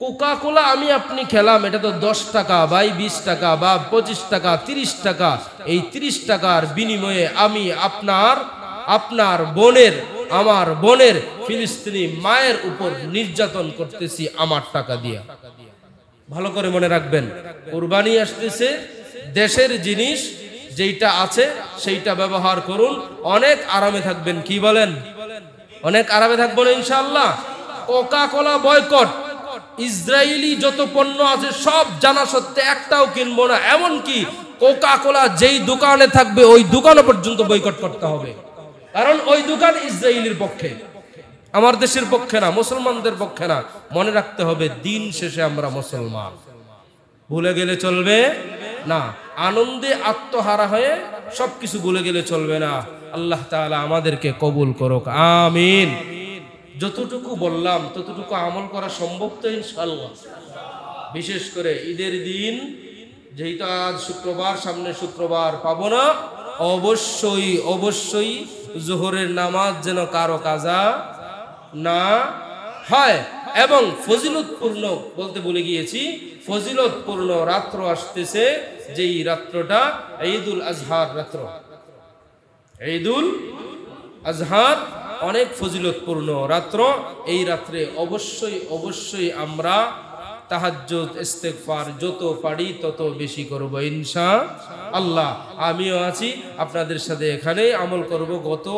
কোকা কোলা আমি আপনি খেলাম, এটা তো 10 টাকা বা 20 টাকা বা 25 টাকা, 30 টাকা। এই 30 টাকার বিনিময়ে আমি আপনার বোনের, আমার বোনের ফিলিস্তিনি মায়ের উপর নির্যাতন করতেছি আমার টাকা দিয়া। ভালো করে মনে রাখবেন, কুরবানি আসতেছে, দেশের জিনিস যেইটা আছে সেইটা ব্যবহার করুন, অনেক আরামে থাকবেন। কি বলেন? অনেক আরামে থাকবো না ইনশাআল্লাহ। কোকা কোলা বয়কট, ইসরায়েলি যত পণ্য আছে সব জানা সত্ত্বে একটাও কিনবো না। এমনকি কোকা কোলা যেই দোকানে থাকবে ওই দোকানও পর্যন্ত বয়কট করতে হবে, কারণ ওই দোকান ইসরায়েলির পক্ষে, আমার দেশের পক্ষে না, মুসলমানদের পক্ষে না। মনে রাখতে হবে, দিন শেষে আমরা মুসলমান। ভুলে গেলে চলবে না। আনন্দে আত্মহারা হয়ে সবকিছু ভুলে গেলে চলবে না। আল্লাহ তাআলা আমাদেরকে কবুল করুক, আমিন। যতটুকু বললাম ততটুকু আমল করা সম্ভব তো ইনশাআল্লাহ। বিশেষ করে ঈদের দিন, যেহেতু আজ শুক্রবার, সামনে শুক্রবার পাবো না, অবশ্যই জোহরের নামাজ যেন কারো কাজা না হয়। এবং ফজিলতপূর্ণ বলতে ভুলে গিয়েছি, ফজিলতপূর্ণ রাত্র আসতেছে, যেই রাত্রটা ঈদুল আজহার রাত্র। ঈদুল আজহার অনেক ফজিলতপূর্ণ রাত্র। এই রাত্রে অবশ্যই আমরা তাহাজ্জুদ, ইস্তেগফার যত পারি তত বেশি করব ইনশাআল্লাহ। আমিও আছি, আপনাদের সাথে এখানে আমল করব। গত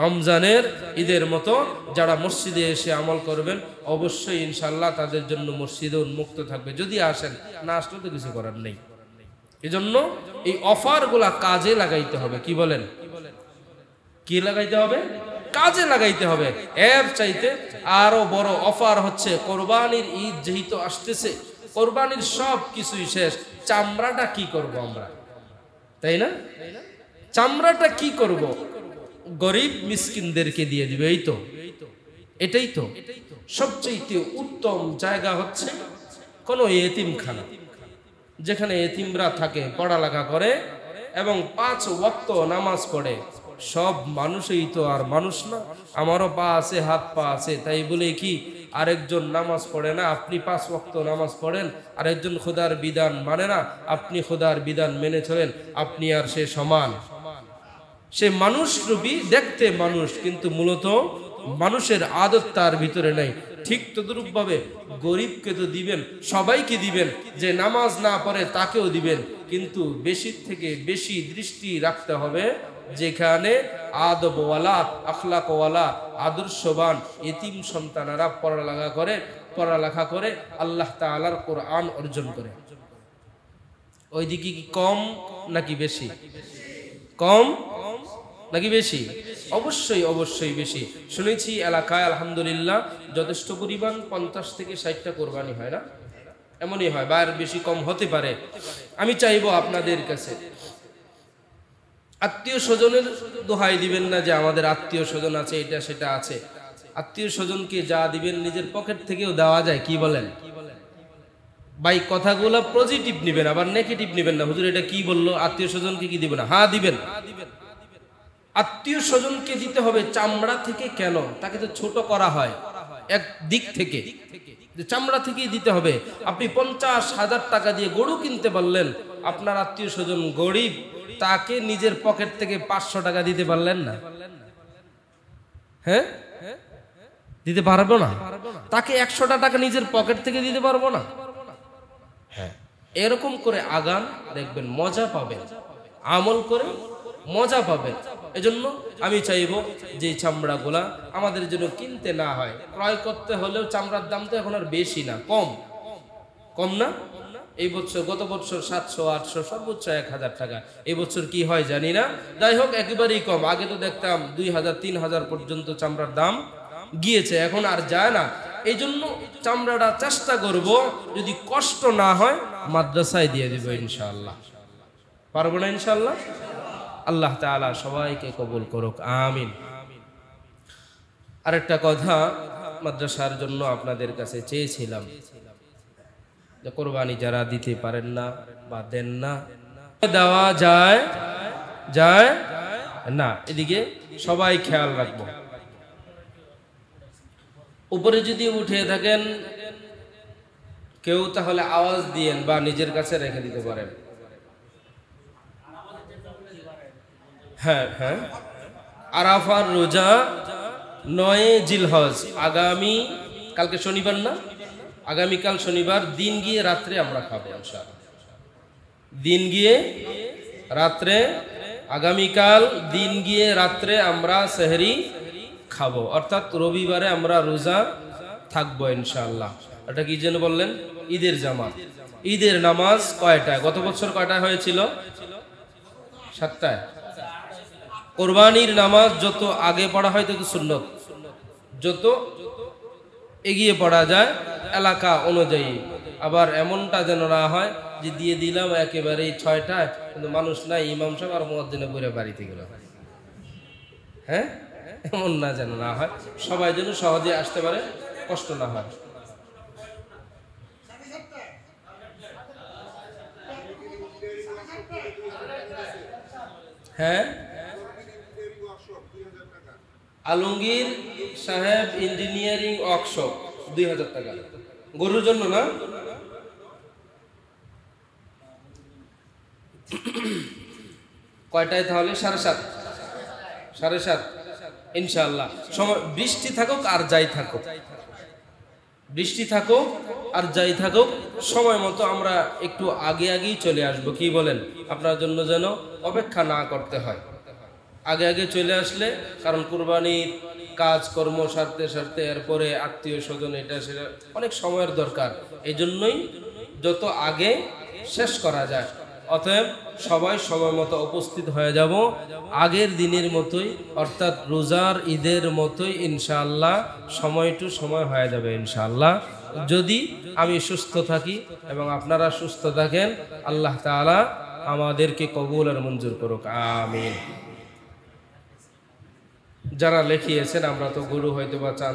রমজানের ঈদের মতো যারা মসজিদে এসে আমল করবেন, অবশ্যই ইনশাআল্লাহ তাদের জন্য মসজিদে উন্মুক্ত থাকবে। যদি আসেন, না আসলে তো কিছু করার নেই। এজন্য এই অফারগুলা কাজে লাগাইতে হবে। কি বলেন? কি লাগাইতে হবে? কাজে লাগাইতে হবে। এর চাইতে আরো বড় অফার হচ্ছে কোরবানির ঈদ যেহেতু আসতেছে, কোরবানির সব কিছুই শেষ, চামড়াটা কি করব আমরা, তাই না? চামড়াটা কি করব? গরিব মিসকিনদেরকে দিয়ে দিবে। এটাই তো সবচেয়ে উত্তম জায়গা হচ্ছে কোনো এতিমখানা, যেখানে এতিমরা থাকে, পড়ালেখা করে এবং 5 ওয়াক্ত নামাজ পড়ে। সব মানুষই তো আর মানুষ না, আমারও পা আছে, হাত পা আছে, তাই বলে কি আরেকজন নামাজ পড়ে না? আপনি 5 ওয়াক্ত নামাজ পড়েন, আরেকজন খোদার বিধান মানে না, আপনি খোদার বিধান মেনে চলেন, আপনি আর সে সমান? সে মানুষ রূপী, দেখতে মানুষ, কিন্তু মূলত মানুষের আদত তার ভিতরে নেই। ঠিক তদ্রূপ ভাবে গরিবকে তো দিবেন, সবাইকে দিবেন, যে নামাজ না পড়ে তাকেও দিবেন, কিন্তু বেশি থেকে বেশি দৃষ্টি রাখতে হবে যেখানে আদবওয়ালা, আখলাকওয়ালা, আদর্শবান এতিম সন্তানেরা পড়ালেখা করে আল্লাহ তাআলার কোরআন অর্জন করে। ওইদিকে কি কম নাকি বেশি? কম নাকি বেশি? অবশ্যই বেশি। শুনেছি এলাকায় আলহামদুলিল্লাহ যথেষ্ট পরিমাণ 50 থেকে 60টা কোরবানি হয় না? এমনই হয়, বা আর বেশি কম হতে পারে। আমি চাইবো আপনাদের কাছে, আত্মীয় স্বজনের দোহাই দিবেন না যে আমাদের আত্মীয় স্বজন আছে, এটা সেটা আছে। আত্মীয় স্বজনকে যা দিবেন নিজের পকেট থেকেও দেওয়া যায়, কি বলেন ভাই? কথাগুলো পজিটিভ নিবেন, আবার নেগেটিভ নিবেন না। হুজুর এটা কি বললো, আত্মীয় স্বজনকে কি দিবেন না? হ্যাঁ দিবেন। আত্মীয় স্বজনকে দিতে হবে চামড়া থেকে। কেন? তাকে তো ছোট করা হয় এক দিক থেকে, যে চামড়া থেকেই দিতে হবে। আপনি 50,000 টাকা দিয়ে গরু কিনতে পারলেন, আপনার আত্মীয় স্বজন গরিব, তাকে নিজের পকেট থেকে 500 টাকা দিতে পারলেন না? হ্যাঁ, দিতে পারবো না। তাকে 100টা টাকা নিজের পকেট থেকে দিতে পারবো না? হ্যাঁ, এরকম করে আগান, দেখবেন মজা পাবেন, আমল করে মজা পাবেন। এজন্য আমি চাইবো যে চামড়াগুলা আমাদের জন্য কিনতে না হয়, ক্রয় করতে হলেও চামড়ার দাম তো এখন আর বেশি না, কম কম না? এই বছর, গত বছর 700, 800, সর্বোচ্চ 1000 টাকা। এই বছর কি হয় জানি না, যাই হোক একেবারেই কম। আগে তো দেখতাম 2000, 3000 পর্যন্ত চামড়ার দাম গিয়েছে, এখন আর যায় না। এই জন্য চামড়াটা চেষ্টা করব, যদি কষ্ট না হয় মাদ্রাসায় দিয়ে দিব ইনশাআল্লাহ। পারবো না ইনশাআল্লাহ? আল্লাহ তাআলা সবাইকে কবুল করুক, আমিন। আরেকটা কথা মাদ্রাসার জন্য আপনাদের কাছে চেয়েছিলাম, যে কোরবানি যারা দিতে পারেন না বা দেন না, দেওয়া যায় যায় না, এদিকে সবাই খেয়াল রাখবো। উপরে যদি উঠে থাকেন কেউ, তাহলে আওয়াজ দিয়েন বা নিজের কাছে রেখে দিতে পারেন। হ্যাঁ হ্যাঁ, আরাফার রোজা 9 জিলহজ, আগামী কালকে শনিবার না, আগামীকাল শনিবার, দিন গিয়ে রাত্রে আমরা খাবো ইনশাআল্লাহ। দিন গিয়ে রাত্রে, আগামীকাল দিন গিয়ে রাত্রে আমরা সেহরি খাবো, অর্থাৎ রবিবারে আমরা রোজা থাকবো ইনশাআল্লাহ। এটা কি যেন বললেন? ঈদের জামাত। ঈদের নামাজ কয়টায়? গত বছর কয়টায় হয়েছিল? 7টায়। কোরবানির নামাজ যত আগে পড়া হয় তত সুন্নত, যত এগিয়ে পড়া যায় এলাকা অনুযায়ী। আবার এমনটা যেন না হয় যে দিয়ে দিলাম একেবারেই 6টায়, কিন্তু মানুষ নাই, ইমাম সাহেব আর মুয়াজ্জিনে পড়ে বাড়িতে গেল। হ্যাঁ, এমন না যেন না হয়, সবাই যেন সহজে আসতে পারে, কষ্ট না হয়। হ্যাঁ, আলমগীর সাহেব ইঞ্জিনিয়ারিং ওয়ার্কশপ 2000 টাকা গরুর জন্য না? কয়টায় তাহলে? 7:30, 7:30 ইনশাআল্লাহ। সময় বৃষ্টি থাকুক আর যাই থাকুক, বৃষ্টি থাকুক আর যাই থাকুক, সময় মতো আমরা একটু আগে আগেই চলে আসব। কি বলেন? আপনার জন্য যেন অপেক্ষা না করতে হয়, আগে আগে চলে আসলে, কারণ কুরবানির কাজকর্ম সারতে সারতে এরপরে আত্মীয় স্বজন এটা সেটা অনেক সময়ের দরকার। এই জন্যই যত আগে শেষ করা যায়। অতএব সবাই সময় মতো উপস্থিত হয়ে যাব, আগের দিনের মতোই, অর্থাৎ রোজার ঈদের মতোই ইনশাআল্লাহ সময় টু সময় হয়ে যাবে ইনশাআল্লাহ, যদি আমি সুস্থ থাকি এবং আপনারা সুস্থ থাকেন। আল্লাহ তাআলা আমাদেরকে কবুল আর মঞ্জুর করুক, আমিন। যারা লিখিয়েছেন, আমরা তো গুরু হয়তো বা চান